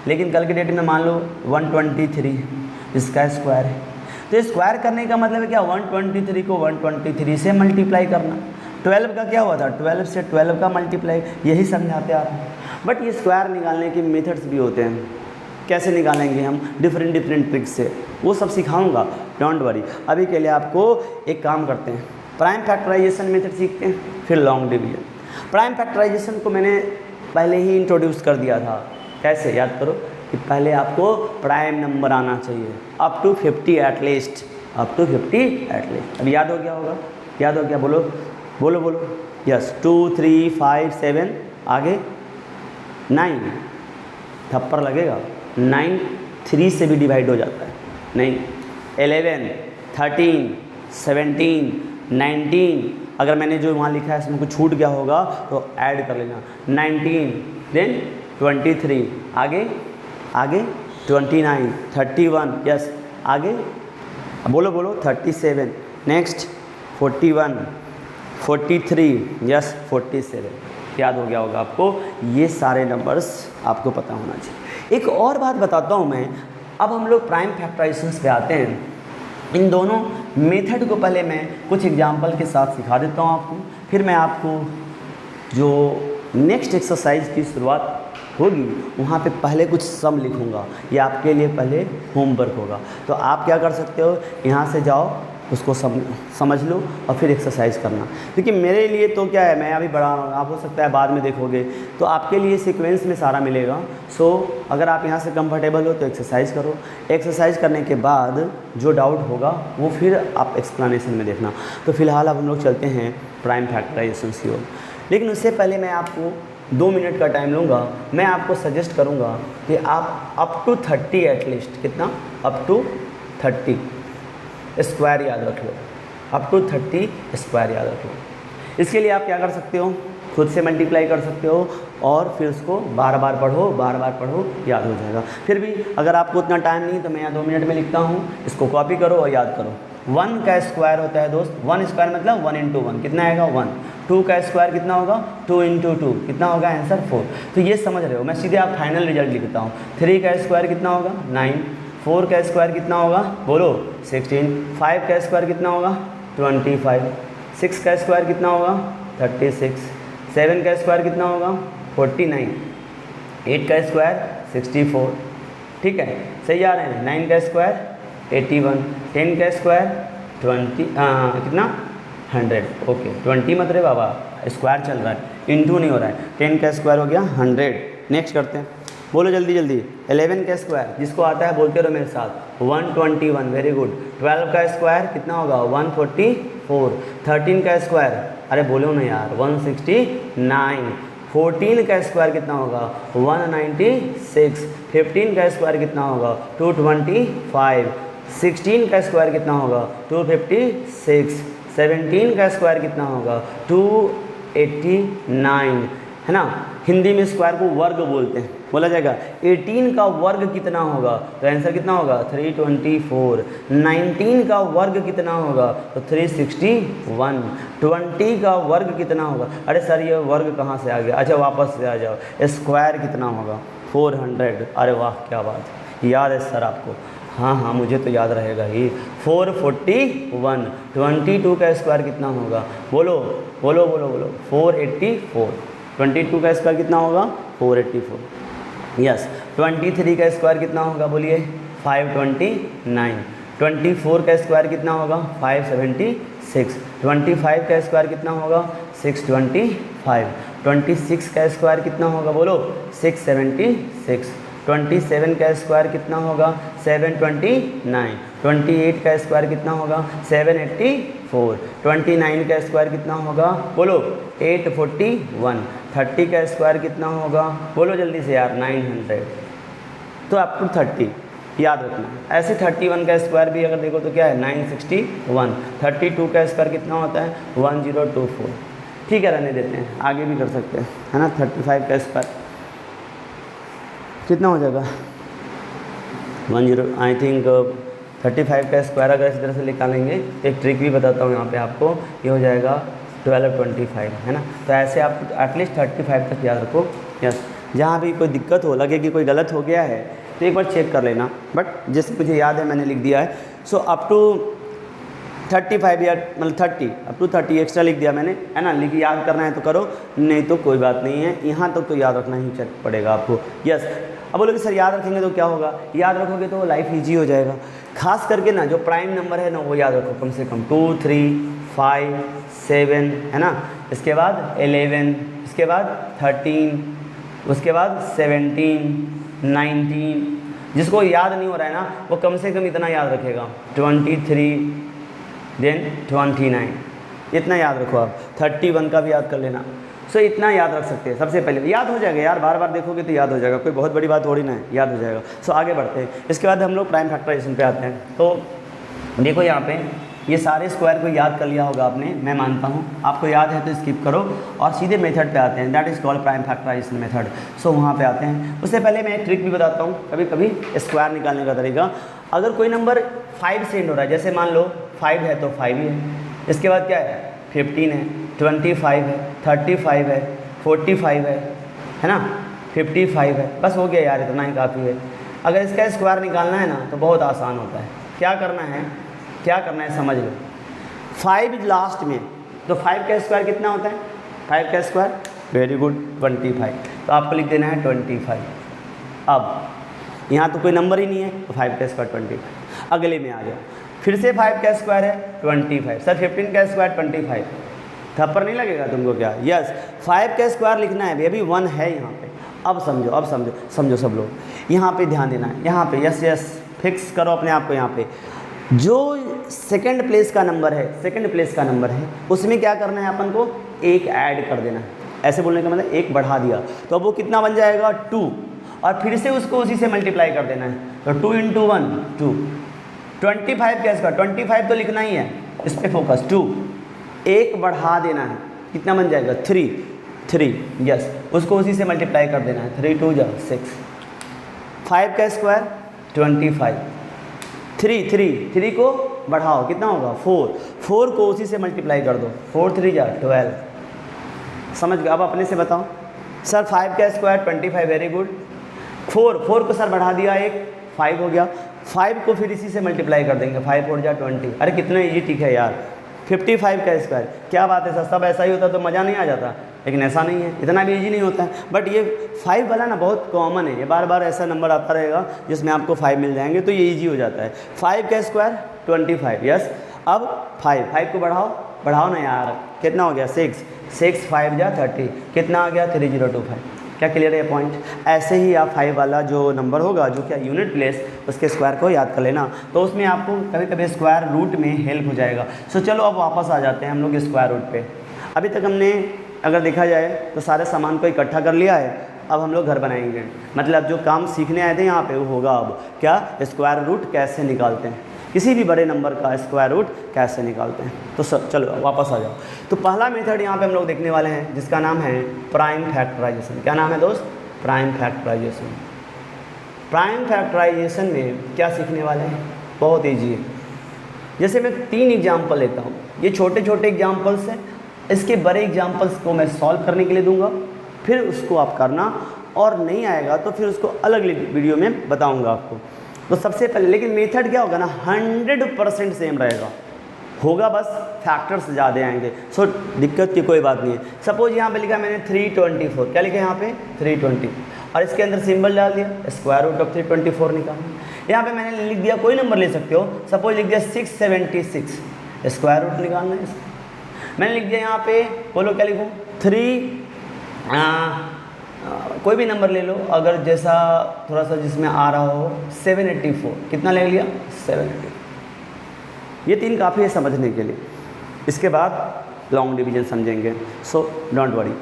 लेकिन कल के डेट में मान लो 123 इसका स्क्वायर है, तो स्क्वायर करने का मतलब है क्या? 123 को 123 से मल्टीप्लाई करना। 12 का क्या हुआ था? 12 से 12 का मल्टीप्लाई, यही समझाते आ रहा है। बट ये स्क्वायर निकालने के मेथड्स भी होते हैं, कैसे निकालेंगे हम डिफरेंट ट्रिक्स से, वो सब सिखाऊंगा, डोंट वरी। अभी के लिए आपको एक काम करते हैं, प्राइम फैक्टराइजेशन मेथड सीखते हैं, फिर लॉन्ग डिवीजन। प्राइम फैक्टराइजेशन को मैंने पहले ही इंट्रोड्यूस कर दिया था। कैसे, याद करो कि पहले आपको प्राइम नंबर आना चाहिए up to 50 at least, up to 50 at least. अब याद हो गया होगा, याद हो गया, बोलो बोलो बोलो। यस, 2 3 5 7, आगे 9, थप्पड़ लगेगा, 9 3 से भी डिवाइड हो जाता है, नहीं, 11 13 17 19, अगर मैंने जो वहाँ लिखा है इसमें कुछ छूट गया होगा तो ऐड कर लेना, 19, देन 23, आगे आगे 29 31, यस, आगे बोलो बोलो 37, नेक्स्ट 41 43, यस 47। याद हो गया होगा आपको, ये सारे नंबर्स आपको पता होना चाहिए। एक और बात बताता हूँ मैं, अब हम लोग प्राइम फैक्टराइजेशंस पे आते हैं। इन दोनों मेथड को पहले मैं कुछ एग्जांपल के साथ सिखा देता हूँ आपको, फिर मैं आपको जो नेक्स्ट एक्सरसाइज की शुरुआत होगी वहाँ पे पहले कुछ सम लिखूँगा, ये आपके लिए पहले होमवर्क होगा। तो आप क्या कर सकते हो, यहाँ से जाओ, उसको समझ लो और फिर एक्सरसाइज करना। क्योंकि मेरे लिए तो क्या है, मैं अभी बड़ा, आप हो सकता है बाद में देखोगे, तो आपके लिए सीक्वेंस में सारा मिलेगा। सो अगर आप यहाँ से कंफर्टेबल हो तो एक्सरसाइज करो, एक्सरसाइज करने के बाद जो डाउट होगा वो फिर आप एक्सप्लेनेशन में देखना। तो फिलहाल अब हम लोग चलते हैं प्राइम फैक्टराइजेशन की ओर, लेकिन उससे पहले मैं आपको 2 मिनट का टाइम लूँगा। मैं आपको सजेस्ट करूँगा कि आप अप टू 30 एटलीस्ट, कितना, अप टू 30 स्क्वायर याद रख लो, अप टू 30 स्क्वायर याद रख लो। इसके लिए आप क्या कर सकते हो, खुद से मल्टीप्लाई कर सकते हो और फिर उसको बार बार पढ़ो, बार बार पढ़ो, याद हो जाएगा। फिर भी अगर आपको उतना टाइम नहीं तो मैं यहाँ 2 मिनट में लिखता हूँ, इसको कॉपी करो और याद करो। 1 का स्क्वायर होता है दोस्त, 1 स्क्वायर मतलब 1 इंटू 1, कितना आएगा 1। 2 का स्क्वायर कितना होगा, 2 इंटू 2, कितना होगा आंसर 4। तो ये समझ रहे हो, मैं सीधे आप फाइनल रिजल्ट लिखता हूँ। 3 का स्क्वायर कितना होगा 9, 4 का स्क्वायर कितना होगा, बोलो 16, 5 का स्क्वायर कितना होगा 25, 6 का स्क्वायर कितना होगा 36, 7 का स्क्वायर कितना होगा 49, 8 का स्क्वायर 64, ठीक है, सही आ रहे हैं। 9 का स्क्वायर 81, 10 का स्क्वायर 20, कितना 100, ओके 20 मत रे बाबा, स्क्वायर चल रहा है, इंटू नहीं हो रहा है। 10 का स्क्वायर हो गया 100। नेक्स्ट करते हैं, बोलो जल्दी जल्दी। 11 का स्क्वायर, जिसको आता है बोलते रहो मेरे साथ, 121, वेरी गुड। 12 का स्क्वायर कितना होगा 144, 13 का स्क्वायर, अरे बोलो ना यार 169, 14 का स्क्वायर कितना होगा 196, 15 का स्क्वायर कितना होगा 225, 16 का स्क्वायर कितना होगा 256, 17 का स्क्वायर कितना होगा 289, है ना। हिंदी में स्क्वायर को वर्ग बोलते हैं, बोला जाएगा। 18 का वर्ग कितना होगा, तो आंसर कितना होगा 324। 19 का वर्ग कितना होगा तो 361। 20 का वर्ग कितना होगा, अरे सर ये वर्ग कहाँ से आ गया, अच्छा वापस से आ जाओ। स्क्वायर कितना होगा 400, अरे वाह क्या बात है, याद है सर आपको, हाँ हाँ मुझे तो याद रहेगा ही। 441। 22 का स्क्वायर कितना होगा, बोलो बोलो बोलो बोलो 484। 22 का स्क्वायर कितना होगा 484, यस। 23 का स्क्वायर कितना होगा बोलिए 529। 24 का स्क्वायर कितना होगा 576। 25 का स्क्वायर कितना होगा 625। 26 का स्क्वायर कितना होगा बोलो 676। 27 का स्क्वायर कितना होगा 729। 28 का स्क्वायर कितना होगा 784। 29 का स्क्वायर कितना होगा बोलो 841। 30 का स्क्वायर कितना होगा बोलो जल्दी से यार 900। तो अप टू 30 याद रखना। ऐसे 31 का स्क्वायर भी अगर देखो तो क्या है 961। 32 का स्क्वायर कितना होता है 1024। ठीक है, रहने देते हैं, आगे भी कर सकते हैं, है ना। 35 का स्क्वायर कितना हो जाएगा 10, आई थिंक 35 का स्क्वायर अगर इस तरह से निकालेंगे, एक ट्रिक भी बताता हूँ यहाँ पे आपको, ये हो जाएगा 1225, है ना। तो ऐसे आप एटलीस्ट 35 तक याद रखो, यस। जहाँ भी कोई दिक्कत हो, लगे कि कोई गलत हो गया है तो एक बार चेक कर लेना, बट जैसे मुझे याद है मैंने लिख दिया है। सो अप टू 35 या मतलब 30, अप टू 30 एक्स्ट्रा लिख दिया मैंने, है ना। लिख याद करना है तो करो, नहीं तो कोई बात नहीं है, यहाँ तक तो याद रखना ही पड़ेगा आपको, यस। अब बोलोगे सर याद रखेंगे तो क्या होगा, याद रखोगे तो लाइफ ईजी हो जाएगा। खास करके ना जो प्राइम नंबर है ना वो याद रखो, कम से कम 2, 3, 5 7 है ना, इसके बाद 11, इसके बाद 13, उसके बाद 17 19। जिसको याद नहीं हो रहा है ना वो कम से कम इतना याद रखेगा 23 देन 29, इतना याद रखो आप। 31 का भी याद कर लेना। सो इतना याद रख सकते हैं। सबसे पहले याद हो जाएगा यार, बार बार देखोगे तो याद हो जाएगा, कोई बहुत बड़ी बात थोड़ी ना है, याद हो जाएगा। सो आगे बढ़ते हैं। इसके बाद हम लोग प्राइम फैक्टराइजेशन पे आते हैं। तो देखो यहाँ पे ये सारे स्क्वायर को याद कर लिया होगा आपने, मैं मानता हूँ। आपको याद है तो स्किप करो और सीधे मेथड पे आते हैं, that is called prime factorisation method. So वहाँ पे आते हैं। उससे पहले मैं एक ट्रिक भी बताता हूँ कभी कभी स्क्वायर निकालने का तरीका। अगर कोई नंबर 5 से एंड हो रहा है, जैसे मान लो 5 है तो 5 ही है, इसके बाद क्या है 15 है, 25 है, 35 है, 45 है ना, 55 है। बस हो गया यार, इतना ही काफ़ी है। अगर इसका स्क्वायर निकालना है ना तो बहुत आसान होता है। क्या करना है समझ लो। 5 लास्ट में, तो 5 का स्क्वायर कितना होता है? 5 का स्क्वायर, वेरी गुड, 25। तो आपको लिख देना है 25। अब यहाँ तो कोई नंबर ही नहीं है तो 5 का स्क्वायर 25। अगले में आ जाओ, फिर से 5 का स्क्वायर है 25। सर 15 का स्क्वायर 25, थप्पड़ नहीं लगेगा तुमको क्या? यस, 5 का स्क्वायर लिखना है, अभी 1 है यहाँ पे। अब समझो सब लोग, यहाँ पे ध्यान देना है, यहाँ पे यस फिक्स करो अपने आप को। यहाँ पे जो सेकंड प्लेस का नंबर है उसमें क्या करना है अपन को? 1 ऐड कर देना है। ऐसे बोलने का मतलब 1 बढ़ा दिया तो अब वो कितना बन जाएगा? 2, और फिर से उसको उसी से मल्टीप्लाई कर देना है। तो 2 × 1 2। 25 का स्क्वायर, 25 तो लिखना ही है, इस पर फोकस। 2, 1 बढ़ा देना है, कितना बन जाएगा? 3। यस, उसको उसी से मल्टीप्लाई कर देना है। 3 × 2 = 6। 5 का स्क्वायर 25। 3 को बढ़ाओ, कितना होगा? 4 को उसी से मल्टीप्लाई कर दो। 4 × 3 = 12। समझ गए? अब अपने से बताओ सर 5 का स्क्वायर 25, वेरी गुड। 4 को सर बढ़ा दिया 1, 5 हो गया। 5 को फिर इसी से मल्टीप्लाई कर देंगे, 5 × 4 = 20। अरे कितना ईजी ठीक है यार। 55 का स्क्वायर, क्या बात है सर, सब ऐसा ही होता तो मज़ा नहीं आ जाता, लेकिन ऐसा नहीं है, इतना भी ईजी नहीं होता है। बट ये 5 वाला ना बहुत कॉमन है, ये बार बार ऐसा नंबर आता रहेगा जिसमें आपको 5 मिल जाएंगे, तो ये ईजी हो जाता है। 5 का स्क्वायर 25। यस, अब 5 को बढ़ाओ ना यार, कितना हो गया? 6 5 = 30, कितना आ गया? 3025। क्या क्लियर है पॉइंट? ऐसे ही आप 5 वाला जो नंबर होगा, जो क्या यूनिट प्लेस, उसके स्क्वायर को याद कर लेना, तो उसमें आपको कभी कभी स्क्वायर रूट में हेल्प हो जाएगा। सो चलो अब वापस आ जाते हैं हम लोग स्क्वायर रूट पे। अभी तक हमने अगर देखा जाए तो सारे सामान को इकट्ठा कर लिया है, अब हम लोग घर बनाएंगे। मतलब जो काम सीखने आए थे यहाँ पे वो होगा अब क्या? स्क्वायर रूट कैसे निकालते हैं, किसी भी बड़े नंबर का स्क्वायर रूट कैसे निकालते हैं। तो चलो वापस आ जाओ। तो पहला मेथड यहाँ पे हम लोग देखने वाले हैं जिसका नाम है प्राइम फैक्टराइजेशन। क्या नाम है दोस्त? Prime factorisation. प्राइम फैक्टराइजेशन में क्या सीखने वाले हैं? बहुत ईजी है। जैसे मैं 3 एग्जाम्पल लेता हूँ, ये छोटे छोटे एग्जाम्पल्स हैं, इसके बड़े एग्जाम्पल्स को मैं सॉल्व करने के लिए दूंगा, फिर उसको आप करना, और नहीं आएगा तो फिर उसको अलग वीडियो में बताऊंगा आपको। तो सबसे पहले, लेकिन मेथड क्या होगा ना, 100% सेम रहेगा, होगा बस फैक्टर्स ज़्यादा आएंगे। सो दिक्कत की कोई बात नहीं है। सपोज यहाँ पे लिखा मैंने 324, क्या लिखा है यहाँ पे? 320, और इसके अंदर सिंबल डाल दिया, स्क्वायर रूट ऑफ 324 निकालना। यहाँ पे मैंने लिख दिया, कोई नंबर ले सकते हो, सपोज लिख दिया 676, स्क्वायर रूट निकालना है इसका। मैंने लिख दिया यहाँ पे, बोलो क्या लिखूँ? 3 कोई भी नंबर ले लो, अगर जैसा थोड़ा सा जिसमें आ रहा हो, 784, कितना ले लिया? 784। ये 3 काफ़ी है समझने के लिए, इसके बाद लॉन्ग डिवीजन समझेंगे। So don't worry.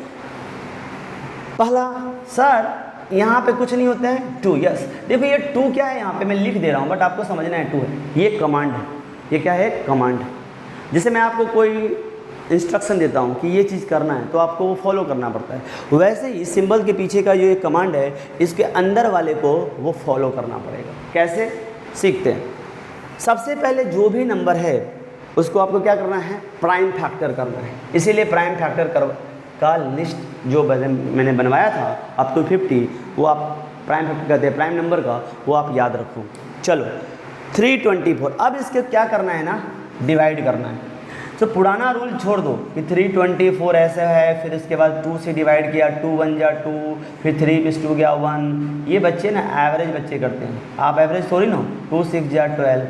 पहला, सर यहाँ पे कुछ नहीं होता है, 2। यस, देखो ये 2 क्या है, यहाँ पे मैं लिख दे रहा हूँ बट आपको समझना है 2 है। ये कमांड है, ये क्या है? कमांड। जैसे मैं आपको कोई इंस्ट्रक्शन देता हूँ कि ये चीज़ करना है तो आपको वो फॉलो करना पड़ता है, वैसे ही सिंबल के पीछे का जो एक कमांड है, इसके अंदर वाले को वो फॉलो करना पड़ेगा। कैसे सीखते हैं? सबसे पहले जो भी नंबर है उसको आपको क्या करना है? प्राइम फैक्टर करना है। इसीलिए प्राइम फैक्टर का लिस्ट जो मैंने बनवाया था अप टू 50, वो आप प्राइम फैक्टर कहते हैं, प्राइम नंबर का, वो आप याद रखो। चलो 324, अब इसके क्या करना है ना, डिवाइड करना है। तो पुराना रूल छोड़ दो कि 324 ऐसे है, फिर इसके बाद 2 से डिवाइड किया, 2 1 = 2, फिर 3 + 2 = 1। ये बच्चे ना एवरेज बच्चे करते हैं, आप एवरेज थोड़ी ना। 2 6 = 12,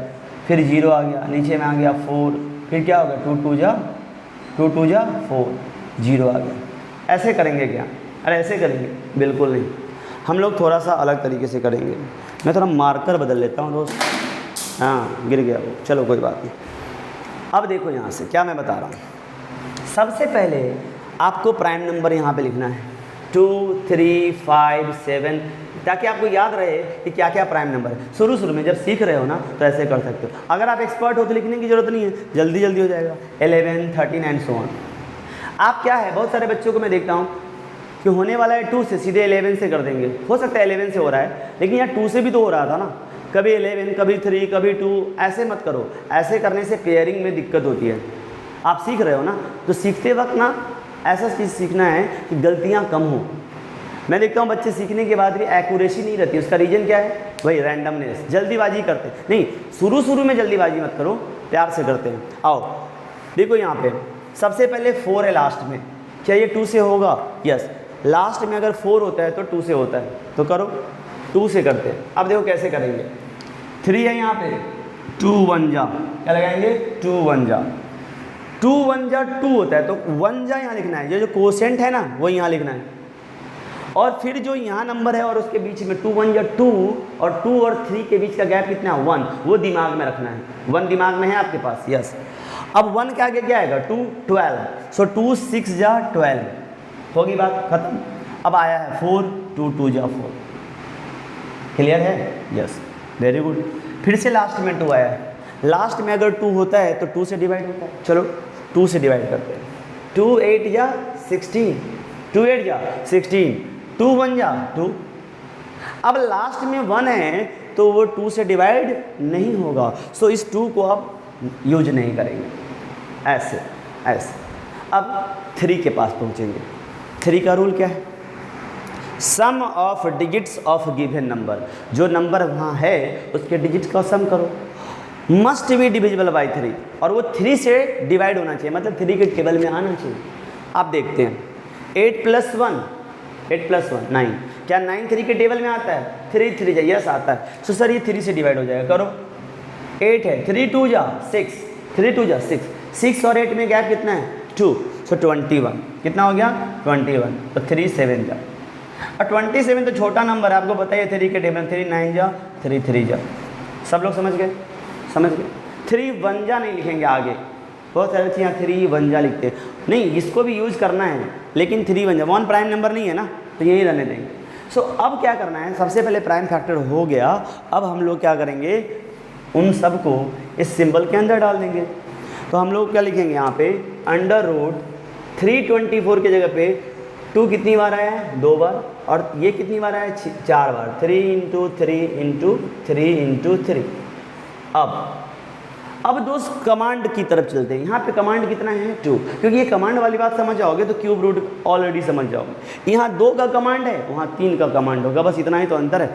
फिर 0 आ गया, नीचे में आ गया 4, फिर क्या हो गया 2 2 = 2 2 जा 4, 0 आ गया। ऐसे करेंगे क्या? अरे ऐसे करेंगे? बिल्कुल नहीं, हम लोग थोड़ा सा अलग तरीके से करेंगे। मैं थोड़ा मार्कर बदल लेता हूँ दोस्त। हाँ, गिर गया वो, चलो कोई बात नहीं। अब देखो यहाँ से क्या मैं बता रहा हूँ। सबसे पहले आपको प्राइम नंबर यहाँ पे लिखना है 2 3 5 7, ताकि आपको याद रहे कि क्या क्या प्राइम नंबर है। शुरू में जब सीख रहे हो ना तो ऐसे कर सकते हो। अगर आप एक्सपर्ट हो तो लिखने की जरूरत नहीं है, जल्दी जल्दी हो जाएगा। 11 13 एंड सो ऑन। आप क्या है, बहुत सारे बच्चों को मैं देखता हूँ कि होने वाला है 2 से, सीधे 11 से कर देंगे। हो सकता है 11 से हो रहा है, लेकिन यहाँ 2 से भी तो हो रहा था ना। कभी 11, कभी 3, कभी 2, ऐसे मत करो। ऐसे करने से पेयरिंग में दिक्कत होती है। आप सीख रहे हो ना, तो सीखते वक्त ना ऐसा चीज़ सीखना है कि गलतियाँ कम हो। मैं देखता हूँ बच्चे सीखने के बाद भी एक्यूरेसी नहीं रहती। उसका रीज़न क्या है? वही रैंडमनेस, जल्दीबाजी करते नहीं। शुरू में जल्दीबाजी मत करो, प्यार से करते हैं। आओ देखो यहाँ पे सबसे पहले 4 है लास्ट में, क्या ये 2 से होगा? यस, लास्ट में अगर 4 होता है तो 2 से होता है, तो करो 2 से करते हैं। अब देखो कैसे करेंगे। 3 है यहाँ पे, 2 1 जा, क्या लगाएंगे? 2 1 जा, 2 1 जा 2 होता है तो 1 जा यहाँ लिखना है। ये जो कोसेंट है ना वो यहाँ लिखना है, और फिर जो यहाँ नंबर है और उसके बीच में 2 1 जा 2, और 2 और 3 के बीच का गैप कितना है? 1, वो दिमाग में रखना है। 1 दिमाग में है आपके पास? यस। अब 1 के आगे क्या आएगा? 2 12, सो 2 6 जा 12, होगी बात खत्म। अब आया है 4, 2 2 जा 4, क्लियर है? Yes, very good. फिर से लास्ट में 2 आया है। लास्ट में अगर 2 होता है तो 2 से डिवाइड होता है। चलो 2 से डिवाइड करते हैं। 2 8 जा 16, 2 8 जा 16, 2 1 जा 2। अब लास्ट में 1 है तो वो 2 से डिवाइड नहीं होगा, सो इस 2 को आप यूज नहीं करेंगे। ऐसे ऐसे। अब 3 के पास पहुँचेंगे। 3 का रूल क्या है? Sum of digits of given number, जो नंबर वहाँ है उसके डिजिट्स का सम करो। मस्ट बी डिविजिबल बाई 3, और वो 3 से डिवाइड होना चाहिए, मतलब 3 के टेबल में आना चाहिए। आप देखते हैं 8 + 1 9, क्या 9 3 के टेबल में आता है? 3 3 जा, यस आता है। सो सर ये 3 से डिवाइड हो जाएगा, करो। 8 है, 3 2 जा 6, 3 2 जा 6, 6 और 8 में गैप कितना है? 2, सो 21, कितना हो गया? 21, तो 3 7 जा, और 27 तो छोटा नंबर है, आपको बताइए 3 के टेबल। 3 9 जा 3 3 जा, सब लोग समझ गए? समझ गए। 3 1 जा नहीं लिखेंगे आगे, बहुत सारे बच्चे यहाँ 3 1 जा लिखते हैं। नहीं, इसको भी यूज़ करना है, लेकिन 3 1 जा 1 प्राइम नंबर नहीं है ना, तो यही रहने देंगे। सो अब क्या करना है? सबसे पहले प्राइम फैक्टर हो गया। अब हम लोग क्या करेंगे? उन सब को इस सिंबल के अंदर डाल देंगे। तो हम लोग क्या लिखेंगे यहाँ पे? √324 की जगह पे 2 कितनी बार आया है? 2 बार, और ये कितनी बार आया है? 4 बार। 3 × 3 × 3 × 3। अब दोस्त कमांड की तरफ चलते हैं। यहाँ पे कमांड कितना है? 2, क्योंकि ये कमांड वाली बात समझ जाओगे तो क्यूब रूट ऑलरेडी समझ जाओगे। यहाँ 2 का कमांड है, वहाँ 3 का कमांड होगा, बस इतना ही तो अंतर है।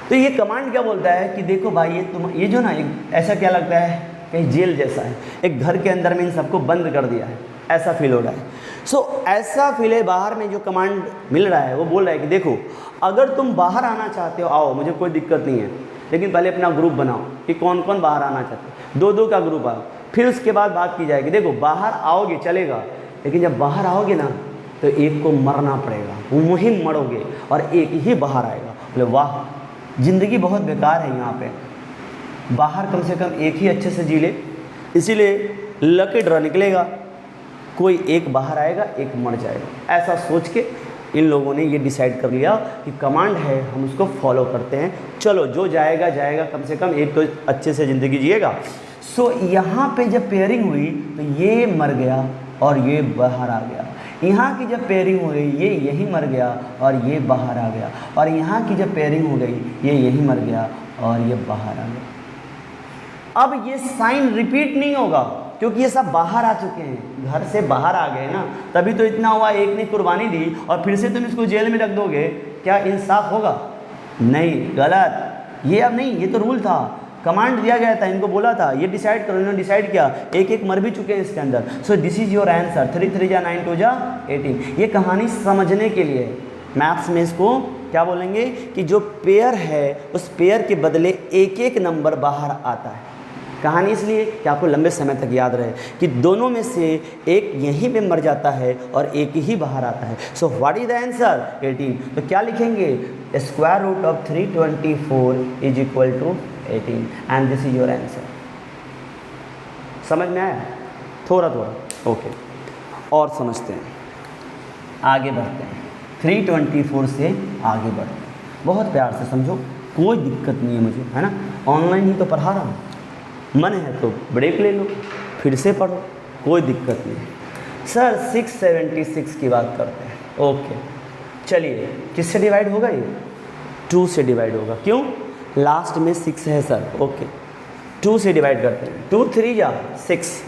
तो ये कमांड क्या बोलता है कि देखो भाई ये जो ना, ऐसा क्या लगता है? कहीं जेल जैसा है, एक घर के अंदर में इन सबको बंद कर दिया है, ऐसा फील हो रहा है। सो ऐसा फील है। बाहर में जो कमांड मिल रहा है वो बोल रहा है कि देखो, अगर तुम बाहर आना चाहते हो आओ, मुझे कोई दिक्कत नहीं है, लेकिन पहले अपना ग्रुप बनाओ कि कौन कौन बाहर आना चाहते हैं। 2-2 का ग्रुप आओ, फिर उसके बाद बात की जाएगी। देखो बाहर आओगे चलेगा, लेकिन जब बाहर आओगे ना तो एक को मरना पड़ेगा, वहीं मरोगे और एक ही बाहर आएगा। बोले वाह, ज़िंदगी बहुत बेकार है यहाँ पे, बाहर कम से कम एक ही अच्छे से जी ले। इसीलिए लकी ड्रॉ निकलेगा, कोई एक बाहर आएगा एक मर जाएगा। ऐसा सोच के इन लोगों ने ये डिसाइड कर लिया कि कमांड है, हम उसको फॉलो करते हैं। चलो जो जाएगा जाएगा, कम से कम एक तो अच्छे से ज़िंदगी जिएगा। सो यहाँ पे जब पेयरिंग हुई तो ये मर गया और ये बाहर आ गया। यहाँ की जब पेयरिंग हो गई ये यही मर गया और ये बाहर आ गया, और यहाँ की जब पेयरिंग हो गई ये यही मर गया और ये बाहर आ गया। अब ये साइन रिपीट नहीं होगा, क्योंकि ये सब बाहर आ चुके हैं, घर से बाहर आ गए ना, तभी तो इतना हुआ। एक ने कुर्बानी दी और फिर से तुम इसको जेल में रख दोगे, क्या इंसाफ होगा? नहीं, गलत। ये अब नहीं, ये तो रूल था, कमांड दिया गया था, इनको बोला था ये डिसाइड करो, इन्होंने डिसाइड किया। एक एक मर भी चुके हैं इसके अंदर। So this is your answer. 3 3 जा 9 2 जा 18। ये कहानी समझने के लिए, मैथ्स में इसको क्या बोलेंगे कि जो पेयर है उस पेयर के बदले एक एक नंबर बाहर आता है। कहानी इसलिए कि आपको लंबे समय तक याद रहे कि दोनों में से एक यहीं पे मर जाता है और एक ही बाहर आता है। So what is the answer 18। तो क्या लिखेंगे, square root of 324 is equal to 18 and this is your answer. समझ में आया? थोड़ा थोड़ा ओके। और समझते हैं, आगे बढ़ते हैं, 324 से आगे बढ़ते हैं। बहुत प्यार से समझो, कोई दिक्कत नहीं है मुझे, है ना, ऑनलाइन ही तो पढ़ा रहा हूँ, मन है तो ब्रेक ले लो, फिर से पढ़ो, कोई दिक्कत नहीं। सर 676 की बात करते हैं, ओके चलिए, किससे डिवाइड होगा ये? 2 से डिवाइड होगा। क्यों? लास्ट में 6 है सर, ओके 2 से डिवाइड करते हैं। 2 3 जा 6,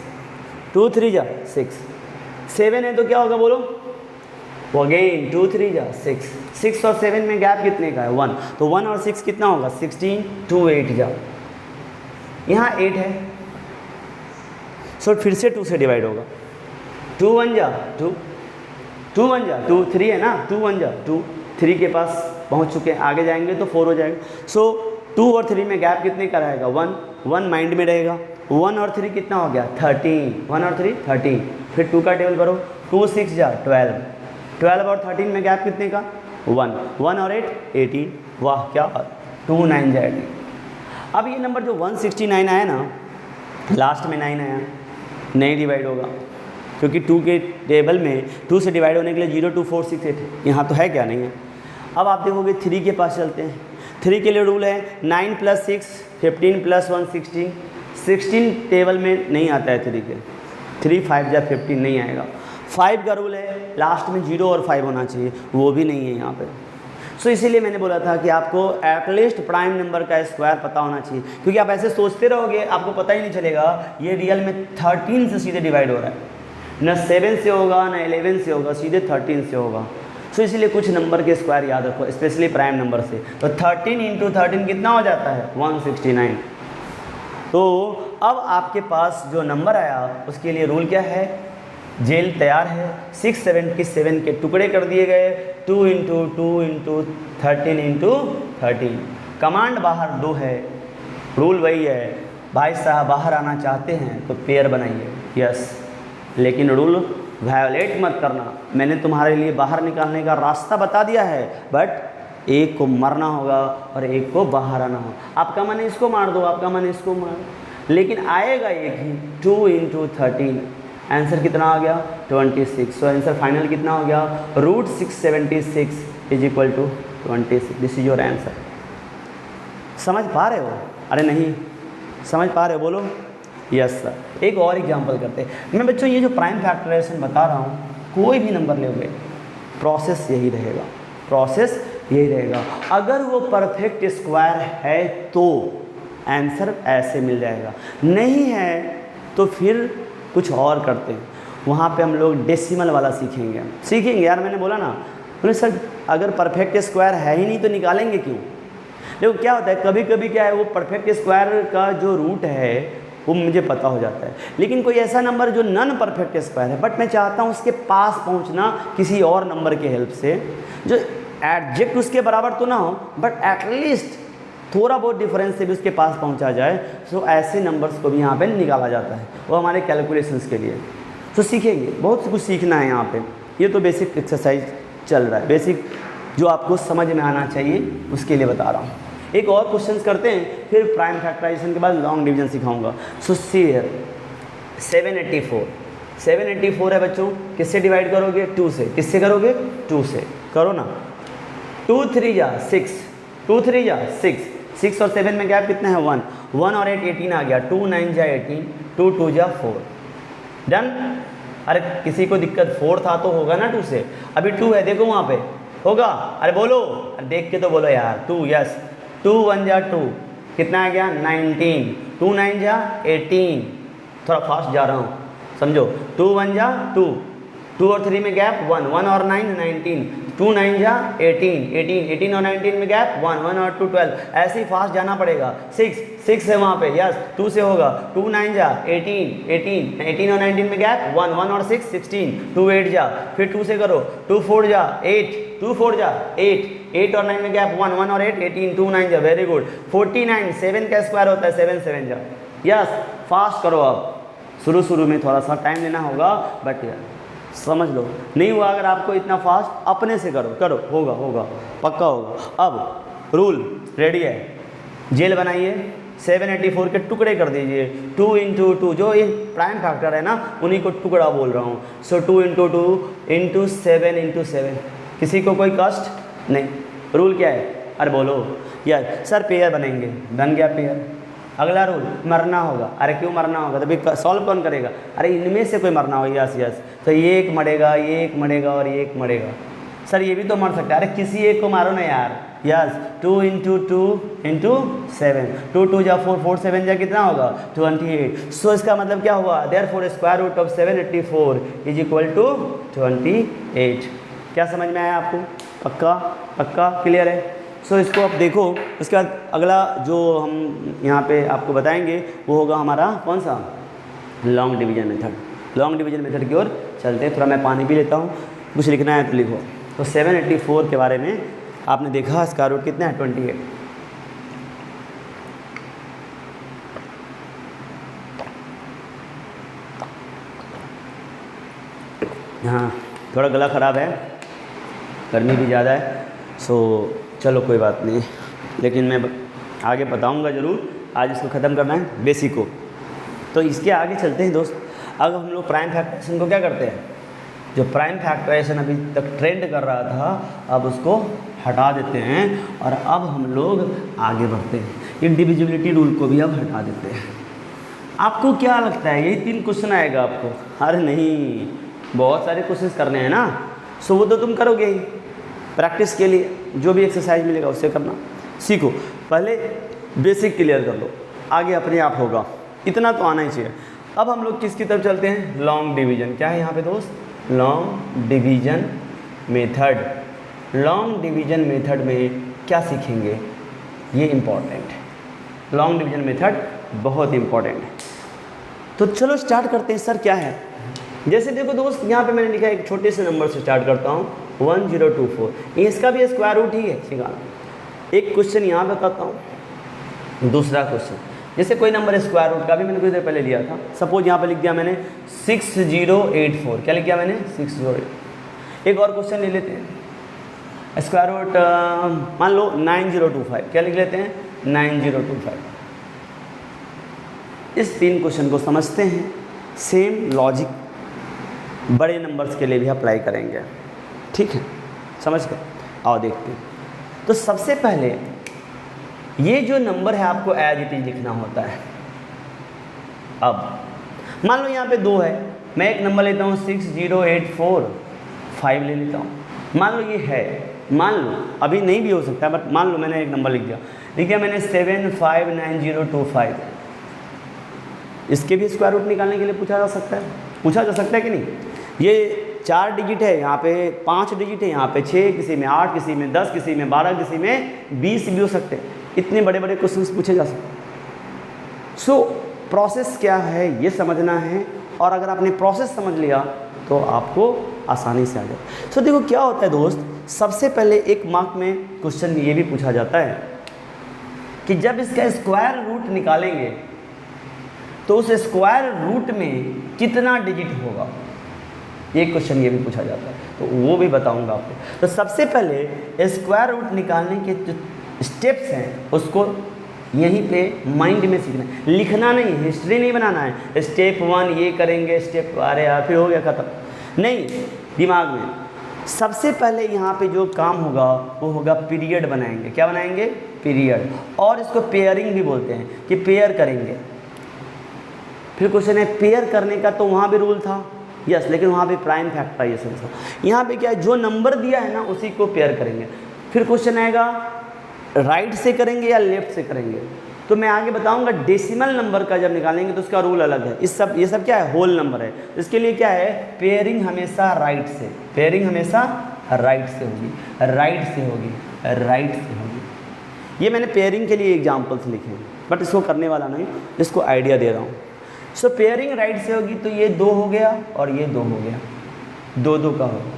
2 3 जा 6, 7 है तो क्या होगा बोलो? अगेन 2 3 जा 6, 6 और 7 में गैप कितने का है? 1, तो 1 और 6 कितना होगा? 16, 2 8 जा, यहाँ 8 है, सो फिर से 2 से डिवाइड होगा। 2 1 जा 2, 2 1 जा 2, 3 है ना, 2 1 जा 2, 3 के पास पहुँच चुके हैं, आगे जाएंगे तो 4 हो जाएगा। सो 2 और 3 में गैप कितने का रहेगा? 1, 1 माइंड में रहेगा। 1 और 3 कितना हो गया? 13, 1 और 3 13, फिर 2 का टेबल भरो, 2 6 जा 12, 12 और 13 में गैप कितने का? 1, 1 और 8 18, वाह क्या बात, 2 9 जा 18। अब ये नंबर जो 169 आया ना, लास्ट में 9 आया, नहीं डिवाइड होगा, क्योंकि 2 के टेबल में 2 से डिवाइड होने के लिए 0 2 4 6 8 यहाँ तो है क्या? नहीं है। अब आप देखोगे 3 के पास चलते हैं। 3 के लिए रूल है 9 + 6 15 + 1 16, 16 टेबल में नहीं आता है 3 के, 3 5 जा 15 नहीं आएगा। 5 का रूल है लास्ट में 0 और 5 होना चाहिए, वो भी नहीं है यहाँ पे। सो इसीलिए मैंने बोला था कि आपको एटलीस्ट प्राइम नंबर का स्क्वायर पता होना चाहिए, क्योंकि आप ऐसे सोचते रहोगे आपको पता ही नहीं चलेगा ये रियल में 13 से सीधे डिवाइड हो रहा है, ना 7 से होगा ना 11 से होगा, सीधे 13 से होगा। सो इसीलिए कुछ नंबर के स्क्वायर याद रखो, स्पेशली प्राइम नंबर से। तो 13 × 13 कितना हो जाता है? 169। तो अब आपके पास जो नंबर आया उसके लिए रूल क्या है? जेल तैयार है, 677 के टुकड़े कर दिए गए, 2 × 2 × 13 × 13। कमांड बाहर 2 है, रूल वही है, भाई साहब बाहर आना चाहते हैं तो पेयर बनाइए, यस, लेकिन रूल वायोलेट मत करना। मैंने तुम्हारे लिए बाहर निकालने का रास्ता बता दिया है, बट एक को मरना होगा और एक को बाहर आना होगा। आपका मन है इसको मार दो, आपका मन है इसको मार, लेकिन आएगा एक ही। 2 × 13, आंसर कितना आ गया? 26। सो आंसर फाइनल कितना हो गया? √676 is equal to 26। This is your answer. समझ पा रहे हो? अरे नहीं समझ पा रहे हो बोलो यस सर। एक और एग्जांपल करते हैं। मैं बच्चों ये जो प्राइम फैक्टराइजेशन बता रहा हूँ, कोई भी नंबर लोगे प्रोसेस यही रहेगा, प्रोसेस यही रहेगा। अगर वो परफेक्ट स्क्वायर है तो आंसर ऐसे मिल जाएगा, नहीं है तो फिर कुछ और करते हैं, वहाँ पे हम लोग डेसिमल वाला सीखेंगे यार। मैंने बोला ना, बोले सर अगर परफेक्ट स्क्वायर है ही नहीं तो निकालेंगे क्यों? देखो क्या होता है, कभी कभी क्या है, वो परफेक्ट स्क्वायर का जो रूट है वो मुझे पता हो जाता है, लेकिन कोई ऐसा नंबर जो नॉन परफेक्ट स्क्वायर है बट मैं चाहता हूँ उसके पास पहुँचना किसी और नंबर के हेल्प से, जो एग्जैक्ट उसके बराबर तो ना हो बट एटलीस्ट थोड़ा बहुत डिफरेंस से भी उसके पास पहुंचा जाए। सो ऐसे नंबर्स को भी यहाँ पे निकाला जाता है, वो हमारे कैलकुलेशंस के लिए। तो सीखेंगे, बहुत कुछ सीखना है यहाँ पे। ये तो बेसिक एक्सरसाइज चल रहा है, बेसिक जो आपको समझ में आना चाहिए उसके लिए बता रहा हूँ। एक और क्वेश्चन करते हैं, फिर प्राइम फैक्टराइजेशन के बाद लॉन्ग डिवीजन सिखाऊंगा। सो सी हियर 784 है बच्चों, किससे डिवाइड करोगे? 2 से। किससे करोगे? 2 से करो ना। 2 3 जा 6, 2 3 जा 6, 6 और 7 में गैप कितना है? 1, 1 और 8 18 आ गया, 2 9 जा 18, 2 2 जा 4, डन। अरे किसी को दिक्कत 4 था तो होगा ना 2 से, अभी 2 है देखो वहाँ पे होगा। अरे बोलो, अरे देख के तो बोलो यार। 2 यस, 2 1 जा 2, कितना आ गया? 19, 2 9 जा 18, थोड़ा फास्ट जा रहा हूँ समझो। 2 1 जा 2, 2 और 3 में गैप 1, 1 और 9 19, 2 9 जा 18, 18 और 19 में गैप 1, 1 और 2 12, ऐसे ही फास्ट जाना पड़ेगा। 6 है वहाँ पे, यस 2 से होगा। 2 9 जा 18 और 19 में गैप 1, 1 और 6 16, 2 8 जा, फिर 2 से करो। 2 4 जा 8, 2 4 जा 8 और 9 में गैप 1, 1 और 8 18, 2 9 जा, वेरी गुड। 49, 7 का स्क्वायर होता है 7 7 जा यस, फास्ट करो। अब शुरू में थोड़ा सा टाइम लेना होगा, बट यार समझ लो, नहीं हुआ अगर आपको इतना फास्ट, अपने से करो, होगा पक्का होगा। अब रूल रेडी है, जेल बनाइए, 784 के टुकड़े कर दीजिए, 2 × 2 जो ये प्राइम फैक्टर है ना, उन्हीं को टुकड़ा बोल रहा हूँ। सो 2 × 2 × 7 × 7। किसी को कोई कष्ट नहीं। रूल क्या है? अरे बोलो यार सर, पेयर बनेंगे, बन गया पेयर। अगला रूल, मरना होगा। अरे क्यों मरना होगा? तभी सॉल्व कौन करेगा? अरे इनमें से कोई मरना होगा। यस, तो ये एक मरेगा, ये एक मरेगा और ये एक मरेगा। सर ये भी तो मर सकता है। अरे किसी एक को मारो ना यार। यस, 2 × 2 × 7, 2 2 जा 4, 4 7 जा कितना होगा? 28। सो इसका मतलब क्या हुआ? Therefore square root of 784 = 28। क्या समझ में आया आपको? पक्का क्लियर है? सो इसको आप देखो। उसके बाद अगला जो हम यहाँ पे आपको बताएंगे वो होगा हमारा कौन सा? Long division method. Long division method की ओर चलते हैं। थोड़ा मैं पानी भी लेता हूँ, कुछ लिखना है तो लिखो। तो 784 के बारे में आपने देखा, स्क्वायर रूट कितना है? 28। हाँ, थोड़ा गला ख़राब है, गर्मी भी ज़्यादा है। सो चलो कोई बात नहीं, लेकिन मैं आगे बताऊंगा ज़रूर। आज इसको ख़त्म करना है बेसिक को। तो इसके आगे चलते हैं दोस्त। अब हम लोग प्राइम फैक्टराइजेशन को क्या करते हैं? जो प्राइम फैक्टराइजेशन अभी तक ट्रेंड कर रहा था, अब उसको हटा देते हैं और अब हम लोग आगे बढ़ते हैं। ये डिविजिबिलिटी रूल को भी अब हटा देते हैं। आपको क्या लगता है यही 3 क्वेश्चन आएगा आपको? अरे नहीं, बहुत सारे क्वेश्चन करने हैं ना। सो वो तो तुम करोगे ही। प्रैक्टिस के लिए जो भी एक्सरसाइज मिलेगा उससे करना सीखो। पहले बेसिक क्लियर कर लो, आगे अपने आप होगा। इतना तो आना ही चाहिए। अब हम लोग किसकी तरफ चलते हैं? Long division. क्या है यहाँ पे दोस्त? Long division method. Long division method में क्या सीखेंगे? ये इम्पॉर्टेंट है। लॉन्ग डिवीजन मेथड बहुत इम्पॉर्टेंट है। तो चलो स्टार्ट करते हैं। सर क्या है? जैसे देखो दोस्त, यहाँ पे मैंने लिखा है, एक छोटे से नंबर से स्टार्ट करता हूँ, 1024। इसका भी स्क्वायर रूट ही है निकालना। एक क्वेश्चन यहाँ पे करता हूँ। दूसरा क्वेश्चन, जैसे कोई नंबर स्क्वायर रूट का भी मैंने कुछ देर पहले लिया था। सपोज यहाँ पे लिख दिया मैंने 6084। क्या लिख दिया मैंने? 608। एक और क्वेश्चन ले लेते हैं। स्क्वायर रूट मान लो 9025। क्या लिख लेते हैं? 9025। इस 3 क्वेश्चन को समझते हैं। सेम लॉजिक बड़े नंबर्स के लिए भी अप्लाई करेंगे। ठीक है, समझ गए? आओ देखते हैं। तो सबसे पहले ये जो नंबर है आपको एज इट इज लिखना होता है। अब मान लो यहाँ पे 2 है, मैं एक नंबर लेता हूँ 60845 ले लेता हूँ। मान लो ये है, मान लो अभी नहीं भी हो सकता है, बट मान लो मैंने एक नंबर लिख दिया मैंने 759025। इसके भी स्क्वायर रूट निकालने के लिए पूछा जा सकता है कि नहीं? ये 4 डिजिट है, यहाँ पे 5 डिजिट है, यहाँ पे 6, किसी में 8, किसी में 10, किसी में 12, किसी में 20 भी हो सकते हैं। इतने बड़े बड़े क्वेश्चंस पूछे जा सकते हैं। सो प्रोसेस क्या है ये समझना है, और अगर आपने प्रोसेस समझ लिया तो आपको आसानी से आ जाए। सो देखो क्या होता है दोस्त, सबसे पहले एक मार्क में क्वेश्चन ये भी पूछा जाता है कि जब इसका स्क्वायर रूट निकालेंगे तो उस स्क्वायर रूट में कितना डिजिट होगा। एक क्वेश्चन ये भी पूछा जाता है, तो वो भी बताऊंगा आपको। तो सबसे पहले स्क्वायर रूट निकालने के जो स्टेप्स हैं उसको यहीं पे माइंड में सीखना है, लिखना नहीं, हिस्ट्री नहीं बनाना है। स्टेप 1 ये करेंगे, स्टेप अरे यार फिर हो गया ख़त्म, नहीं, दिमाग में। सबसे पहले यहाँ पे जो काम होगा वो होगा पीरियड बनाएंगे। क्या बनाएंगे? पीरियड। और इसको पेयरिंग भी बोलते हैं कि पेयर करेंगे। फिर क्वेश्चन है पेयर करने का, तो वहाँ भी रूल था यस, लेकिन वहाँ पे प्राइम फैक्टराइजेशन था। यहाँ पे क्या है, जो नंबर दिया है ना उसी को पेयर करेंगे। फिर क्वेश्चन आएगा राइट से करेंगे या लेफ्ट से करेंगे, तो मैं आगे बताऊंगा। डेसिमल नंबर का जब निकालेंगे तो उसका रूल अलग है। ये सब क्या है? होल नंबर है। इसके लिए क्या है? पेयरिंग हमेशा राइट से, पेयरिंग हमेशा राइट से होगी, राइट से होगी, राइट से होगी। ये मैंने पेयरिंग के लिए एग्जाम्पल्स लिखे हैं, बट इसको करने वाला नहीं, इसको आइडिया दे रहा हूँ। सो पेयरिंग राइट से होगी तो ये 2 हो गया और ये 2 हो गया, 2 का होगा।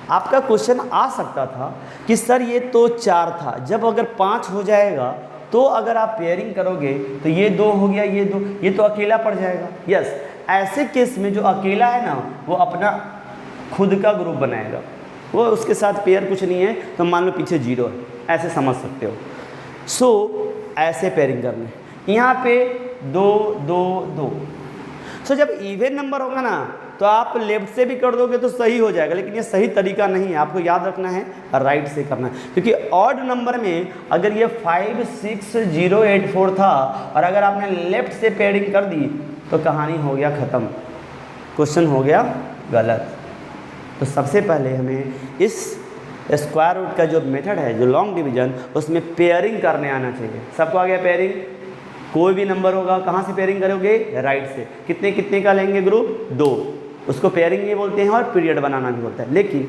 आपका क्वेश्चन आ सकता था कि सर ये तो 4 था, जब अगर 5 हो जाएगा तो अगर आप पेयरिंग करोगे तो ये 2 हो गया, ये 2, ये तो अकेला पड़ जाएगा। यस, ऐसे केस में जो अकेला है ना वो अपना खुद का ग्रुप बनाएगा, वो उसके साथ पेयर कुछ नहीं है, तो मान लो पीछे 0 है, ऐसे समझ सकते हो। सो ऐसे पेयरिंग करने, यहाँ पे 2 2 2। सो जब इवन नंबर होगा ना तो आप लेफ्ट से भी कर दोगे तो सही हो जाएगा, लेकिन ये सही तरीका नहीं है, आपको याद रखना है राइट से करना है। क्योंकि ऑड नंबर में अगर ये 5 6 0 8 4 था और अगर आपने लेफ्ट से पेयरिंग कर दी तो कहानी हो गया ख़त्म, क्वेश्चन हो गया गलत। तो सबसे पहले हमें इस स्क्वायर रूट का जो मेथड है, जो लॉन्ग डिवीजन, उसमें पेयरिंग करने आना चाहिए। सबको आ गया पेयरिंग? कोई भी नंबर होगा कहाँ से पेयरिंग करोगे? राइट से। कितने कितने का लेंगे ग्रुप? 2, उसको पेयरिंग ये बोलते हैं और पीरियड बनाना भी बोलता है। लेकिन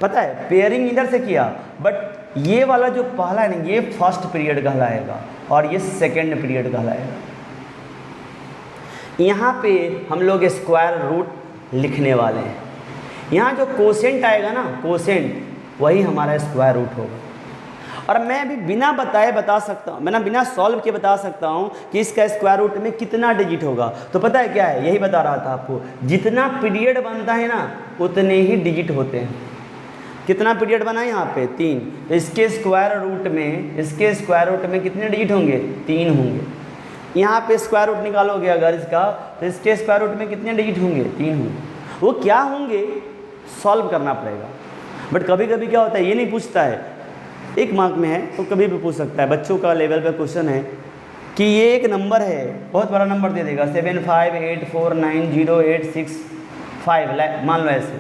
पता है पेयरिंग इधर से किया, बट ये वाला जो पहला है ना ये फर्स्ट पीरियड कहलाएगा और ये सेकेंड पीरियड कहलाएगा। यहाँ पे हम लोग स्क्वायर रूट लिखने वाले हैं। यहाँ जो कोसेंट आएगा ना, कोसेंट, वही हमारा स्क्वायर रूट होगा। और मैं अभी बिना बताए बता सकता हूँ, मैं बिना सॉल्व के बता सकता हूँ कि इसका स्क्वायर रूट में कितना डिजिट होगा। तो पता है क्या है, यही बता रहा था आपको, जितना पीरियड बनता है ना उतने ही डिजिट होते हैं। कितना पीरियड बना है यहाँ पे? 3। तो इसके स्क्वायर रूट में कितने डिजिट होंगे? 3 होंगे। यहाँ पे स्क्वायर रूट निकालोगे अगर इसका, तो इसके स्क्वायर रूट में कितने डिजिट होंगे? 3 होंगे। वो क्या होंगे सॉल्व करना पड़ेगा। बट कभी कभी क्या होता है, ये नहीं पूछता है, 1 मार्क में है तो कभी भी पूछ सकता है, बच्चों का लेवल पे क्वेश्चन है कि ये एक नंबर है, बहुत बड़ा नंबर दे देगा 7 5 8 4 9 0 8 6 5, मान लो ऐसे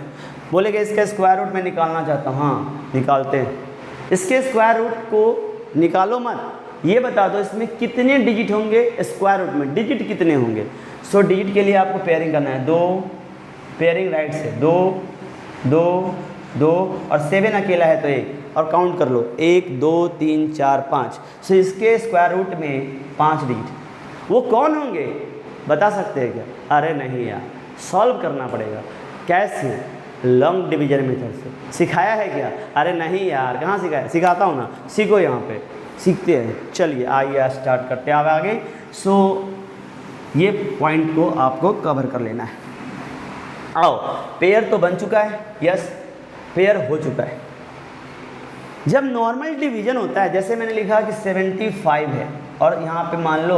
बोलेगा इसका स्क्वायर रूट मैं निकालना चाहता हूँ। हाँ निकालते हैं। इसके स्क्वायर रूट को निकालो मत, ये बता दो इसमें कितने डिजिट होंगे, स्क्वायर रूट में डिजिट कितने होंगे। सो डिजिट के लिए आपको पेयरिंग करना है, 2 पेयरिंग राइट से, 2 2 2 और 7 अकेला है तो 1 और काउंट कर लो 1 2 3 4 5। सो इसके स्क्वायर रूट में 5 डिजिट। वो कौन होंगे बता सकते हैं क्या? अरे नहीं यार, सॉल्व करना पड़ेगा। कैसे? लॉन्ग डिवीजन मेथड से। सिखाया है क्या? अरे नहीं यार, कहाँ सिखाया? सिखाता हूँ ना, सीखो, यहाँ पे सीखते हैं। चलिए आइए स्टार्ट करते हैं अब आगे। सो ये पॉइंट को आपको कवर कर लेना है। आओ, पेयर तो बन चुका है, यस पेयर हो चुका है। जब नॉर्मल डिवीजन होता है, जैसे मैंने लिखा कि 75 है और यहाँ पे मान लो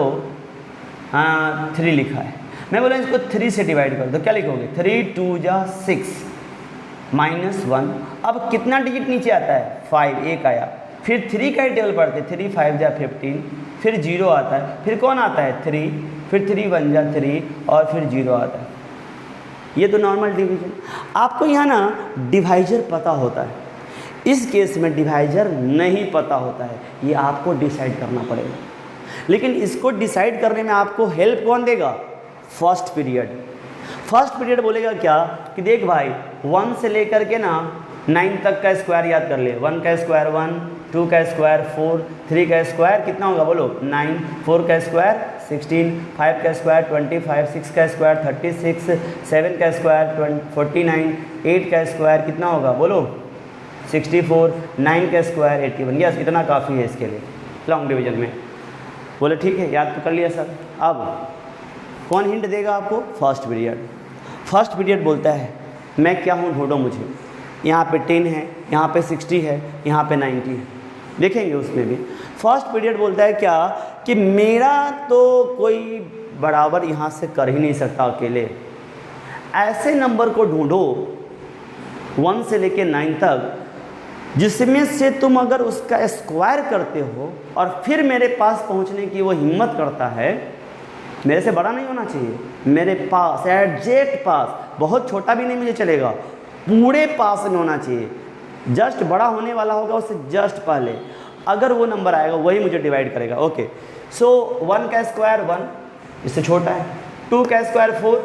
3 लिखा है, मैं बोला इसको 3 से डिवाइड कर दो, क्या लिखोगे? 3 2 जा 6 -1। अब कितना डिजिट नीचे आता है? 5, 1 आया। फिर 3 का ही टेबल पढ़ते, 3 5 जा 15, फिर 0 आता है, फिर कौन आता है? 3, फिर 3 1 जा 3 और फिर 0 आता है। ये तो नॉर्मल डिवीजन। आपको यहाँ ना डिवाइजर पता होता है, इस केस में डिवाइजर नहीं पता होता है, ये आपको डिसाइड करना पड़ेगा। लेकिन इसको डिसाइड करने में आपको हेल्प कौन देगा? First period. फर्स्ट पीरियड बोलेगा क्या कि देख भाई 1 से लेकर के ना 9 तक का स्क्वायर याद कर ले। 1 का स्क्वायर 1, 2 का स्क्वायर 4, 3 का स्क्वायर कितना होगा बोलो? 9, 4 का स्क्वायर 16, 5 का स्क्वायर 25, 6 का स्क्वायर 36, 7 का स्क्वायर 49, 8 का स्क्वायर कितना होगा बोलो? 64, 9 का स्क्वायर 81। यस, इतना काफ़ी है इसके लिए लॉन्ग डिवीजन में। बोले ठीक है, याद तो कर लिया सर। अब कौन हिंट देगा आपको? First period. फर्स्ट पीरियड बोलता है मैं क्या हूँ ढूंढो मुझे। यहाँ पे 10 है, यहाँ पे 60 है, यहाँ पे 90 है, देखेंगे उसमें भी। फर्स्ट पीरियड बोलता है क्या कि मेरा तो कोई बराबर यहाँ से कर ही नहीं सकता अकेले, ऐसे नंबर को ढूंढो 1 से लेके 9 तक जिसमें से तुम अगर उसका स्क्वायर करते हो और फिर मेरे पास पहुँचने की वो हिम्मत करता है। मेरे से बड़ा नहीं होना चाहिए, मेरे पास एग्जैक्ट पास, बहुत छोटा भी नहीं मुझे चलेगा, पूरे पास में होना चाहिए। जस्ट बड़ा होने वाला होगा उससे जस्ट पहले, अगर वो नंबर आएगा वही मुझे डिवाइड करेगा। ओके, सो 1 का स्क्वायर 1, इससे छोटा है। 2 का स्क्वायर 4,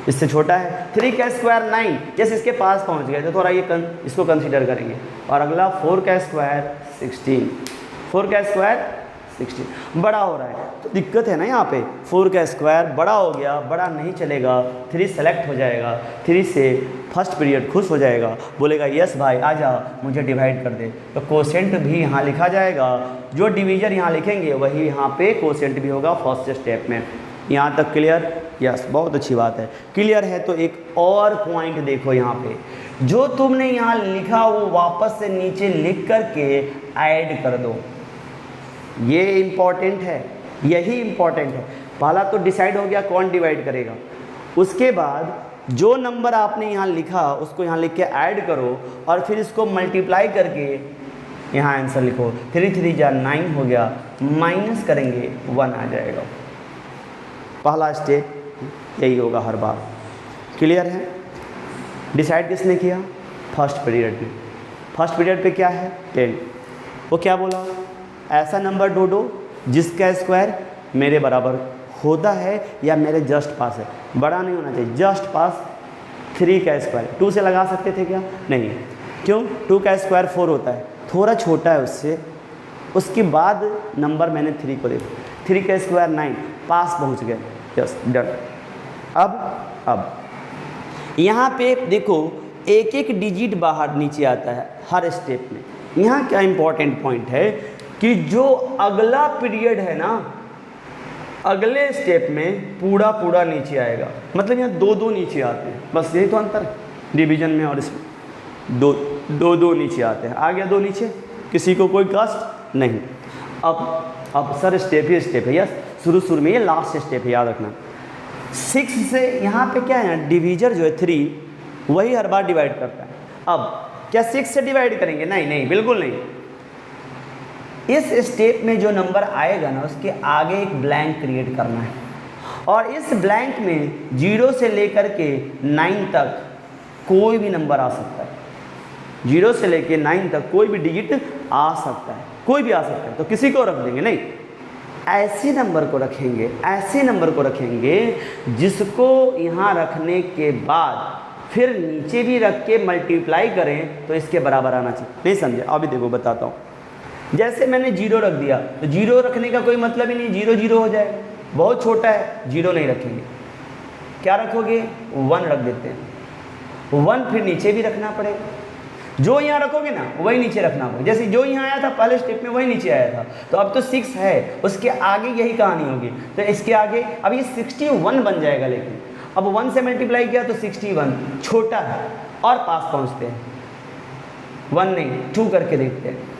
इससे छोटा है। 3 का स्क्वायर 9, जैसे इसके पास पहुंच गए तो थोड़ा ये इसको कंसीडर करेंगे। और अगला 4 का स्क्वायर 16, 4 का स्क्वायर 16 बड़ा हो रहा है तो दिक्कत है ना यहाँ पे। 4 का स्क्वायर बड़ा हो गया, बड़ा नहीं चलेगा, 3 सेलेक्ट हो जाएगा, 3 से फर्स्ट पीरियड खुश हो जाएगा, बोलेगा यस भाई आ जा मुझे डिवाइड कर दे, तो कोसेंट भी यहाँ लिखा जाएगा। जो डिवीजर यहाँ लिखेंगे वही यहाँ पे कोसेंट भी होगा फर्स्ट स्टेप में। यहाँ तक क्लियर? यस, बहुत अच्छी बात है। क्लियर है तो एक और पॉइंट देखो यहाँ पे, जो तुमने यहाँ लिखा वो वापस से नीचे लिख करके ऐड कर दो। ये इम्पॉर्टेंट है, यही इम्पॉर्टेंट है। पहला तो डिसाइड हो गया कौन डिवाइड करेगा, उसके बाद जो नंबर आपने यहाँ लिखा उसको यहाँ लिख के ऐड करो और फिर इसको मल्टीप्लाई करके यहाँ आंसर लिखो। 3 3 जा 9 हो गया, माइनस करेंगे 1 आ जाएगा। पहला स्टेप यही होगा हर बार। क्लियर है? डिसाइड किसने किया? फर्स्ट पीरियड में। फर्स्ट पीरियड पे क्या है? 10। वो क्या बोला? ऐसा नंबर ढूंढो जिसका स्क्वायर मेरे बराबर होता है या मेरे जस्ट पास है। बड़ा नहीं होना चाहिए, जस्ट पास। 3 का स्क्वायर 2 से लगा सकते थे क्या? नहीं। क्यों? 2 का स्क्वायर 4 होता है, थोड़ा छोटा है उससे। उसके बाद नंबर मैंने 3 को देखो, 3 का स्क्वायर 9, पास पहुंच गए। Yes, done. अब यहाँ पे देखो एक एक डिजिट बाहर नीचे आता है हर स्टेप में। यहाँ क्या इंपॉर्टेंट पॉइंट है कि जो अगला पीरियड है ना, अगले स्टेप में पूरा पूरा नीचे आएगा। मतलब यहाँ 2 2 नीचे आते हैं, बस यही तो अंतर है डिवीजन में और इसमें। 2 2 नीचे आते हैं, आ गया 2 नीचे, किसी को कोई कष्ट नहीं। अब सर स्टेप ही स्टेप है। यस, शुरू में ये लास्ट स्टेप है, याद रखना। 6 से यहाँ पे क्या है, डिवीजर जो है 3 वही हर बार डिवाइड करता है। अब क्या 6 से डिवाइड करेंगे? नहीं, बिल्कुल नहीं। इस स्टेप में जो नंबर आएगा ना उसके आगे एक ब्लैंक क्रिएट करना है और इस ब्लैंक में 0 से लेकर के 9 तक कोई भी नंबर आ सकता है। 0 से लेकर 9 तक कोई भी डिजिट आ सकता है, कोई भी आ सकता है। तो किसी को रख देंगे नहीं, ऐसे नंबर को रखेंगे जिसको यहाँ रखने के बाद फिर नीचे भी रख के मल्टीप्लाई करें तो इसके बराबर आना चाहिए। नहीं समझे? अभी देखो बताता हूँ। जैसे मैंने 0 रख दिया तो 0 रखने का कोई मतलब ही नहीं, 0 0 हो जाएगा, बहुत छोटा है, 0 नहीं रखेंगे। क्या रखोगे? 1 रख देते हैं। 1 फिर नीचे भी रखना पड़ेगा, जो यहाँ रखोगे ना वही नीचे रखना पड़ेगा। जैसे जो यहाँ आया था पहले स्टेप में वही नीचे आया था, तो अब तो 6 है, उसके आगे यही कहानी होगी। तो इसके आगे अब ये 61 बन जाएगा, लेकिन अब 1 से मल्टीप्लाई किया तो 61 छोटा है और पास पहुँचते हैं। 1 नहीं 2 करके देखते हैं।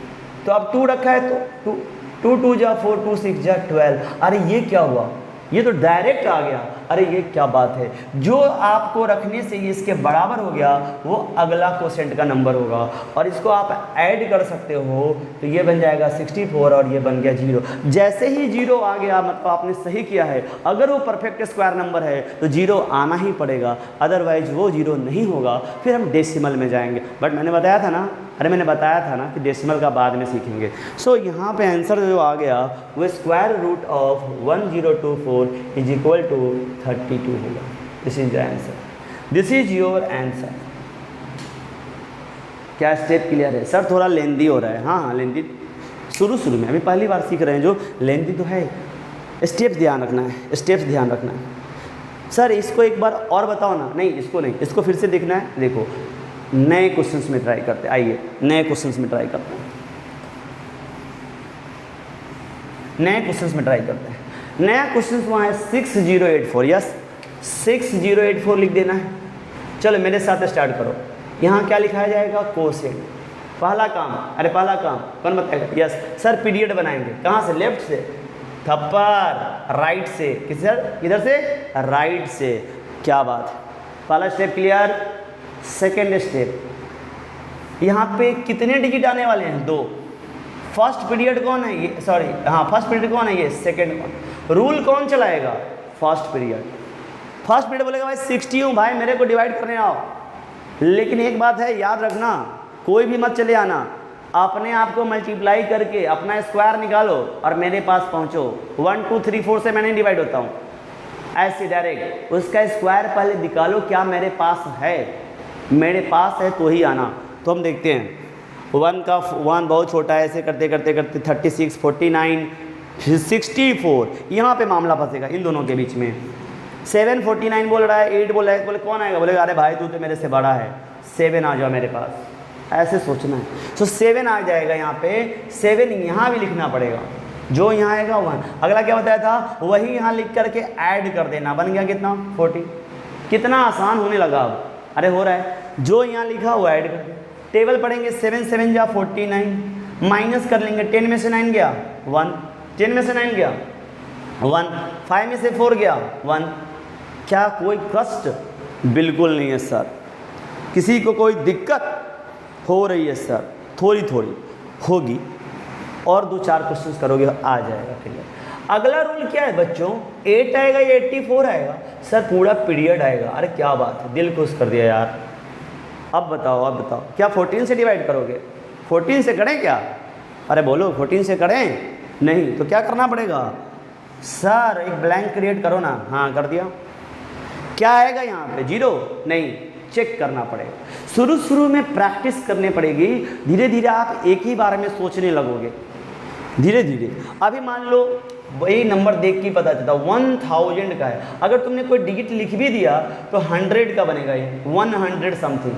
तो अब 2 रखा है तो 2 2 जा 4, 2 6 जा 12। अरे ये क्या हुआ? ये तो डायरेक्ट आ गया। अरे ये क्या बात है? जो आपको रखने से ये इसके बराबर हो गया वो अगला कोसेंट का नंबर होगा और इसको आप ऐड कर सकते हो, तो ये बन जाएगा 64 और ये बन गया 0। जैसे ही 0 आ गया मतलब आपने सही किया है। अगर वो परफेक्ट स्क्वायर नंबर है तो 0 आना ही पड़ेगा, अदरवाइज वो 0 नहीं होगा। फिर हम डेसिमल में जाएंगे, बट मैंने बताया था ना कि डेसिमल का बाद में सीखेंगे। सो यहाँ पे आंसर जो आ गया वो square root of 1024 is equal to 32 होगा। This is the answer, this is your answer. क्या स्टेप क्लियर है? सर थोड़ा लेंदी हो रहा है। हाँ लेंदी शुरू में, अभी पहली बार सीख रहे हैं जो लेंदी तो है। स्टेप्स ध्यान रखना है। सर इसको एक बार और बताओ ना। नहीं इसको फिर से देखना है। देखो नए क्वेश्चंस में ट्राई करते हैं। आइए नए क्वेश्चंस में ट्राई करते हैं। नया क्वेश्चन वहाँ है 6084। यस 6084 लिख देना है। चलो मेरे साथ स्टार्ट करो। यहाँ क्या लिखाया जाएगा? कोसेंट। पहला काम कौन बताएगा? यस सर पीरियड बनाएंगे। कहाँ से? लेफ्ट से। थप्पड़ राइट से। किधर से? राइट से। क्या बात है, पहला स्टेप क्लियर। सेकेंड स्टेप, यहाँ पे कितने डिजिट आने वाले हैं? 2। फर्स्ट पीरियड कौन है? ये फर्स्ट पीरियड कौन है? ये सेकेंड कौन? रूल कौन चलाएगा? फर्स्ट पीरियड बोलेगा भाई 60 हूँ भाई, मेरे को डिवाइड करने आओ। लेकिन एक बात है याद रखना, कोई भी मत चले आना, अपने आप को मल्टीप्लाई करके अपना स्क्वायर निकालो और मेरे पास पहुँचो। 1 2 3 4 से मैं नहीं डिवाइड होता हूँ, ऐसे डायरेक्ट उसका स्क्वायर पहले निकालो। क्या मेरे पास है तो ही आना। तो हम देखते हैं 1 बहुत छोटा है, ऐसे करते 36 49 64, यहाँ पे मामला फंसेगा इन दोनों के बीच में। 749 बोल रहा है, 8 बोल रहा है, बोले कौन आएगा, बोलेगा अरे भाई तू तो मेरे से बड़ा है, 7 आ जाओ मेरे पास, ऐसे सोचना है। तो 7 आ जाएगा यहाँ पे, 7 यहाँ भी लिखना पड़ेगा, जो यहाँ आएगा 1। अगला क्या बताया था, वही यहाँ लिख करके ऐड कर देना, बन गया कितना 40। कितना आसान होने लगा अब, अरे हो रहा है, जो यहाँ लिखा वो ऐड कर दे। टेबल पढ़ेंगे, 7 7 जा 49, माइनस कर लेंगे, 10 में से 9 गया 1, 10 में से 9 गया 1, 5 में से 4 गया 1। क्या कोई कष्ट, बिल्कुल नहीं है सर। किसी को कोई दिक्कत हो रही है सर, थोड़ी थोड़ी होगी, और 2-4 क्वेश्चंस करोगे आ जाएगा क्लियर। अगला रूल क्या है बच्चों, 8 आएगा या 84 आएगा, सर पूरा पीरियड आएगा। अरे क्या बात है, दिल खुश कर दिया यार। अब बताओ क्या 14 से डिवाइड करोगे, 14 से करें क्या, अरे बोलो 14 से करें, नहीं तो क्या करना पड़ेगा सर, एक ब्लैंक क्रिएट करो ना। हाँ कर दिया, क्या आएगा यहाँ पे 0, नहीं चेक करना पड़ेगा। शुरू में प्रैक्टिस करनी पड़ेगी, धीरे धीरे आप एक ही बार में सोचने लगोगे, धीरे धीरे। अभी मान लो वही नंबर देख के पता चलता 1000 का है, अगर तुमने कोई डिजिट लिख भी दिया तो 100 का बनेगा ये, 100 समथिंग,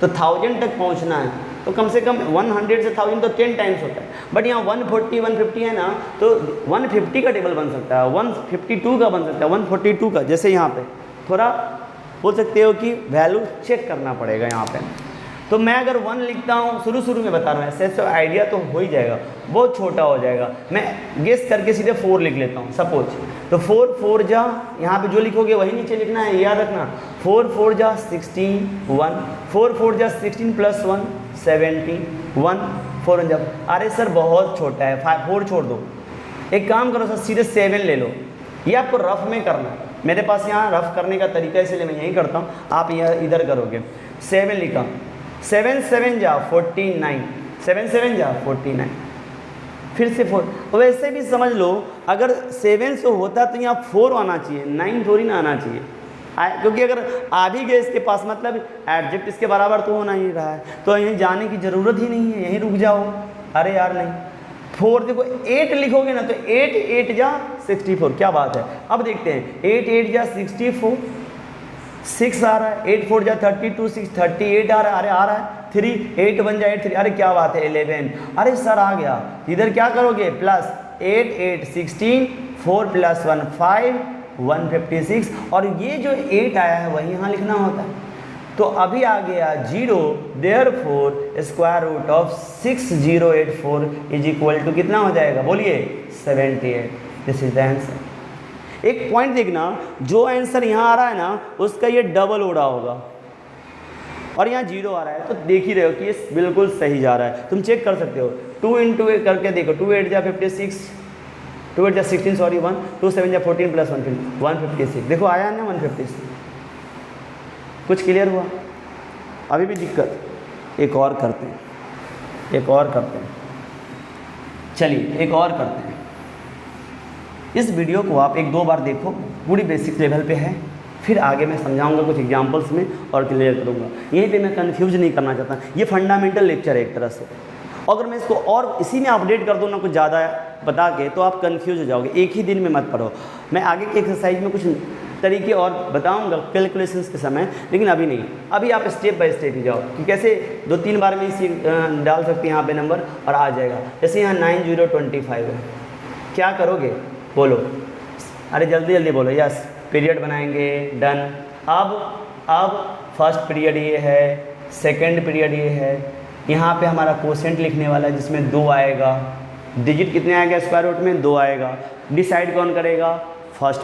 तो 1000 तक पहुंचना है तो कम से कम 100 से 1000 तो 10 टाइम्स होता है। बट यहाँ 140 150 है ना, तो 150 का टेबल बन सकता है, 152 का बन सकता है, 142 का। जैसे यहाँ पे थोड़ा बोल सकते हो कि वैल्यू चेक करना पड़ेगा यहाँ पे। तो मैं अगर 1 लिखता हूँ, शुरू में बता रहा हूँ, ऐसे आइडिया तो हो ही जाएगा, बहुत छोटा हो जाएगा। मैं गेस करके सीधे 4 लिख लेता हूँ सपोज, तो 4 जा, यहाँ पे जो लिखोगे वही नीचे लिखना है, याद रखना। 4 जा 16 1, 4 जा 16 + 1 17 1, 4 जा, अरे सर बहुत छोटा है, 4 छोड़ दो। एक काम करो सर, सीधे 7 ले लो, ये आपको रफ में करना है। मेरे पास यहाँ रफ करने का तरीका इसलिए मैं यही करता हूँ, आप यह इधर करोगे। 7 लिखा, 7 7 जा 49, 7 7 जा 49, फिर से 4। वैसे भी समझ लो, अगर 7 से होता तो यहाँ 4 आना चाहिए, 9 थोड़ी ना आना चाहिए, क्योंकि अगर आ भी गए इसके पास मतलब एडजेक्ट इसके बराबर तो होना ही रहा है, तो यहीं जाने की ज़रूरत ही नहीं है, यहीं रुक जाओ। अरे यार नहीं, 4 देखो 8 लिखोगे ना तो 8 8 जा 64, क्या बात है। अब देखते हैं, 8 8 जा 64, 6 आ रहा है, 8 4 जा 32, 6 38 आ रहा है, अरे आ रहा है, 3 8 1 जा 8 3, अरे क्या बात है 11, अरे सर आ गया। इधर क्या करोगे, प्लस 8 8 16, 4 + 1 5 156, और ये जो 8 आया है वही यहाँ लिखना होता है। तो अभी आ गया 0, देयरफॉर √6084 = कितना हो जाएगा, बोलिए 78। This is the answer. एक पॉइंट देखना, जो आंसर यहाँ आ रहा है ना उसका ये डबल हो रहा होगा, और यहाँ 0 आ रहा है, तो देख ही रहे हो कि ये बिल्कुल सही जा रहा है। तुम चेक कर सकते हो, 2 × 8 करके देखो, 2 8 जा 56, 2 8 जा 16 सॉरी 1, 2 7 जा 14 + 1 156, देखो आया ना 156। कुछ क्लियर हुआ? अभी भी दिक्कत? एक और करते हैं, चलिए एक और करते हैं। इस वीडियो को आप 1-2 बार देखो, पूरी बेसिक लेवल पे है, फिर आगे मैं समझाऊंगा कुछ एग्जांपल्स में और क्लियर करूंगा। यहीं पे मैं कंफ्यूज नहीं करना चाहता, ये फंडामेंटल लेक्चर है एक तरह से। अगर मैं इसको और इसी में अपडेट कर दूँ ना कुछ ज़्यादा बता के, तो आप कंफ्यूज हो जाओगे। एक ही दिन में मत पढ़ो, मैं आगे की एक्सरसाइज में कुछ तरीके और बताऊंगा कैलकुलेशंस के समय, लेकिन अभी नहीं। अभी आप स्टेप बाय स्टेप ही जाओ कि कैसे 2-3 बार में इसी डाल सकते हैं यहाँ पे नंबर और आ जाएगा। जैसे यहाँ 9025 है, क्या करोगे बोलो, अरे जल्दी बोलो। यस, पीरियड बनाएंगे, डन। अब फर्स्ट पीरियड ये है, सेकंड पीरियड ये है, यहाँ पे हमारा कोसेंट लिखने वाला है जिसमें 2 आएगा, डिजिट कितने आएगा स्क्वायर रूट में 2 आएगा। डिसाइड कौन करेगा, फर्स्ट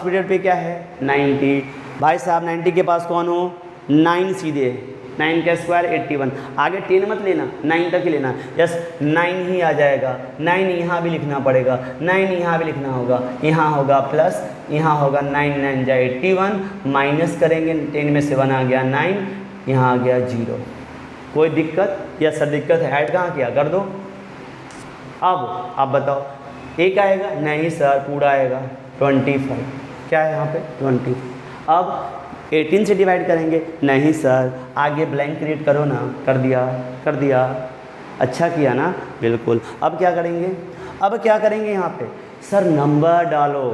पीरियड पे क्या है 90। भाई साहब 90 के पास कौन हो, 9 सीधे, 9 का स्क्वायर 81, आगे 10 मत लेना, 9 तक ही लेना। यस 9 ही आ जाएगा, 9 यहाँ भी लिखना पड़ेगा, 9 यहाँ भी लिखना होगा, यहाँ होगा प्लस, यहाँ होगा 9 9 जा 81, माइनस करेंगे, 10 में से 1 आ गया 9, यहाँ आ गया 0। कोई दिक्कत? या सर दिक्कत है, ऐड कहाँ किया, कर दो। अब आप बताओ, एक आएगा, नहीं सर पूरा आएगा 25, क्या है यहाँ पे 20। अब 18 से डिवाइड करेंगे, नहीं सर आगे ब्लैंक क्रिएट करो ना, कर दिया, अच्छा किया ना, बिल्कुल। अब क्या करेंगे, अब क्या करेंगे यहाँ पे, सर नंबर डालो,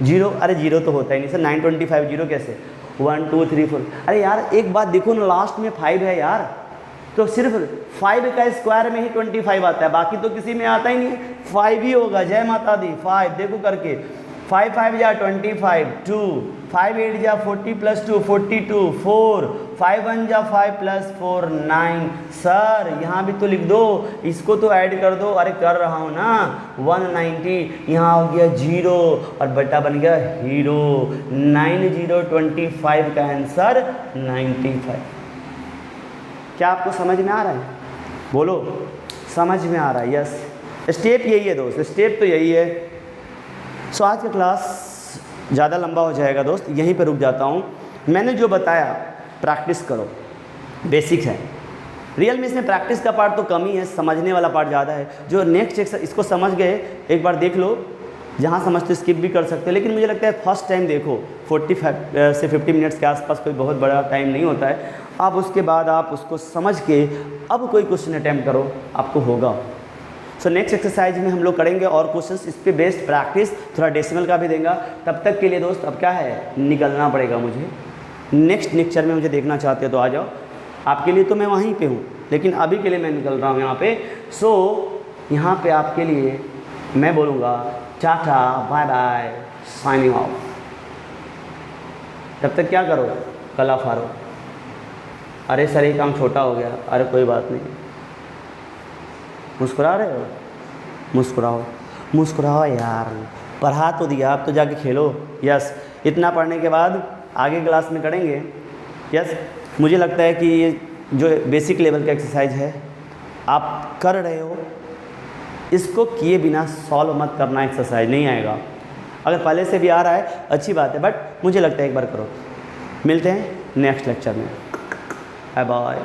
जीरो, अरे जीरो तो होता ही नहीं सर, 925 जीरो कैसे, 1 2 3 4, अरे यार एक बात देखो ना, लास्ट में 5 है यार, तो सिर्फ 5 का स्क्वायर में ही 25 आता है, बाकी तो किसी में आता ही नहीं है, 5 ही होगा। जय माता दी। 5 देखो करके, 5 5 जा 25, 2 5 8 जा 40 प्लस 2 42, 4 5 1 जा 5 प्लस 4 9। सर यहाँ भी तो लिख दो, इसको तो ऐड कर दो, अरे कर रहा हूँ ना, 190, यहाँ हो गया 0 और बटा बन गया हीरो, 9025 का आंसर 95। क्या आपको समझ में आ रहा है, बोलो समझ में आ रहा है? यस, स्टेप यही है दोस्त, स्टेप तो यही है। सो आज का क्लास ज़्यादा लंबा हो जाएगा दोस्त, यहीं पर रुक जाता हूँ। मैंने जो बताया प्रैक्टिस करो, बेसिक है। रियल में इसमें प्रैक्टिस का पार्ट तो कम ही है, समझने वाला पार्ट ज़्यादा है। जो नेक्स्ट इसको समझ गए एक बार देख लो, जहाँ समझते स्किप भी कर सकते हो, लेकिन मुझे लगता है फर्स्ट टाइम देखो, 45 से 50 मिनट्स के आसपास कोई बहुत बड़ा टाइम नहीं होता है। आप उसके बाद आप उसको समझ के अब कोई क्वेश्चन अटैम्प्ट करो, आपको होगा। सो नेक्स्ट एक्सरसाइज में हम लोग करेंगे और क्वेश्चंस, इस पे बेस्ड प्रैक्टिस, थोड़ा डेसिमल का भी देंगे। तब तक के लिए दोस्त अब क्या है, निकलना पड़ेगा मुझे। नेक्स्ट लेक्चर में मुझे देखना चाहते हो तो आ जाओ, आपके लिए तो मैं वहीं पे हूँ, लेकिन अभी के लिए मैं निकल रहा हूँ यहाँ पे। सो यहाँ पे आपके लिए मैं बोलूँगा tata bye bye, signing off. तब तक क्या करो, कला फारो। अरे सर ये काम छोटा हो गया, अरे कोई बात नहीं, मुस्कुरा रहे हो, मुस्कुराओ, मुस्कुराओ यार, पढ़ा तो दिया, अब तो जाके खेलो। यस, इतना पढ़ने के बाद आगे क्लास में करेंगे। यस, मुझे लगता है कि ये जो बेसिक लेवल का एक्सरसाइज है आप कर रहे हो, इसको किए बिना सॉल्व मत करना, एक्सरसाइज नहीं आएगा। अगर पहले से भी आ रहा है अच्छी बात है, बट मुझे लगता है एक बार करो। मिलते हैं नेक्स्ट लेक्चर में, बाय बाय।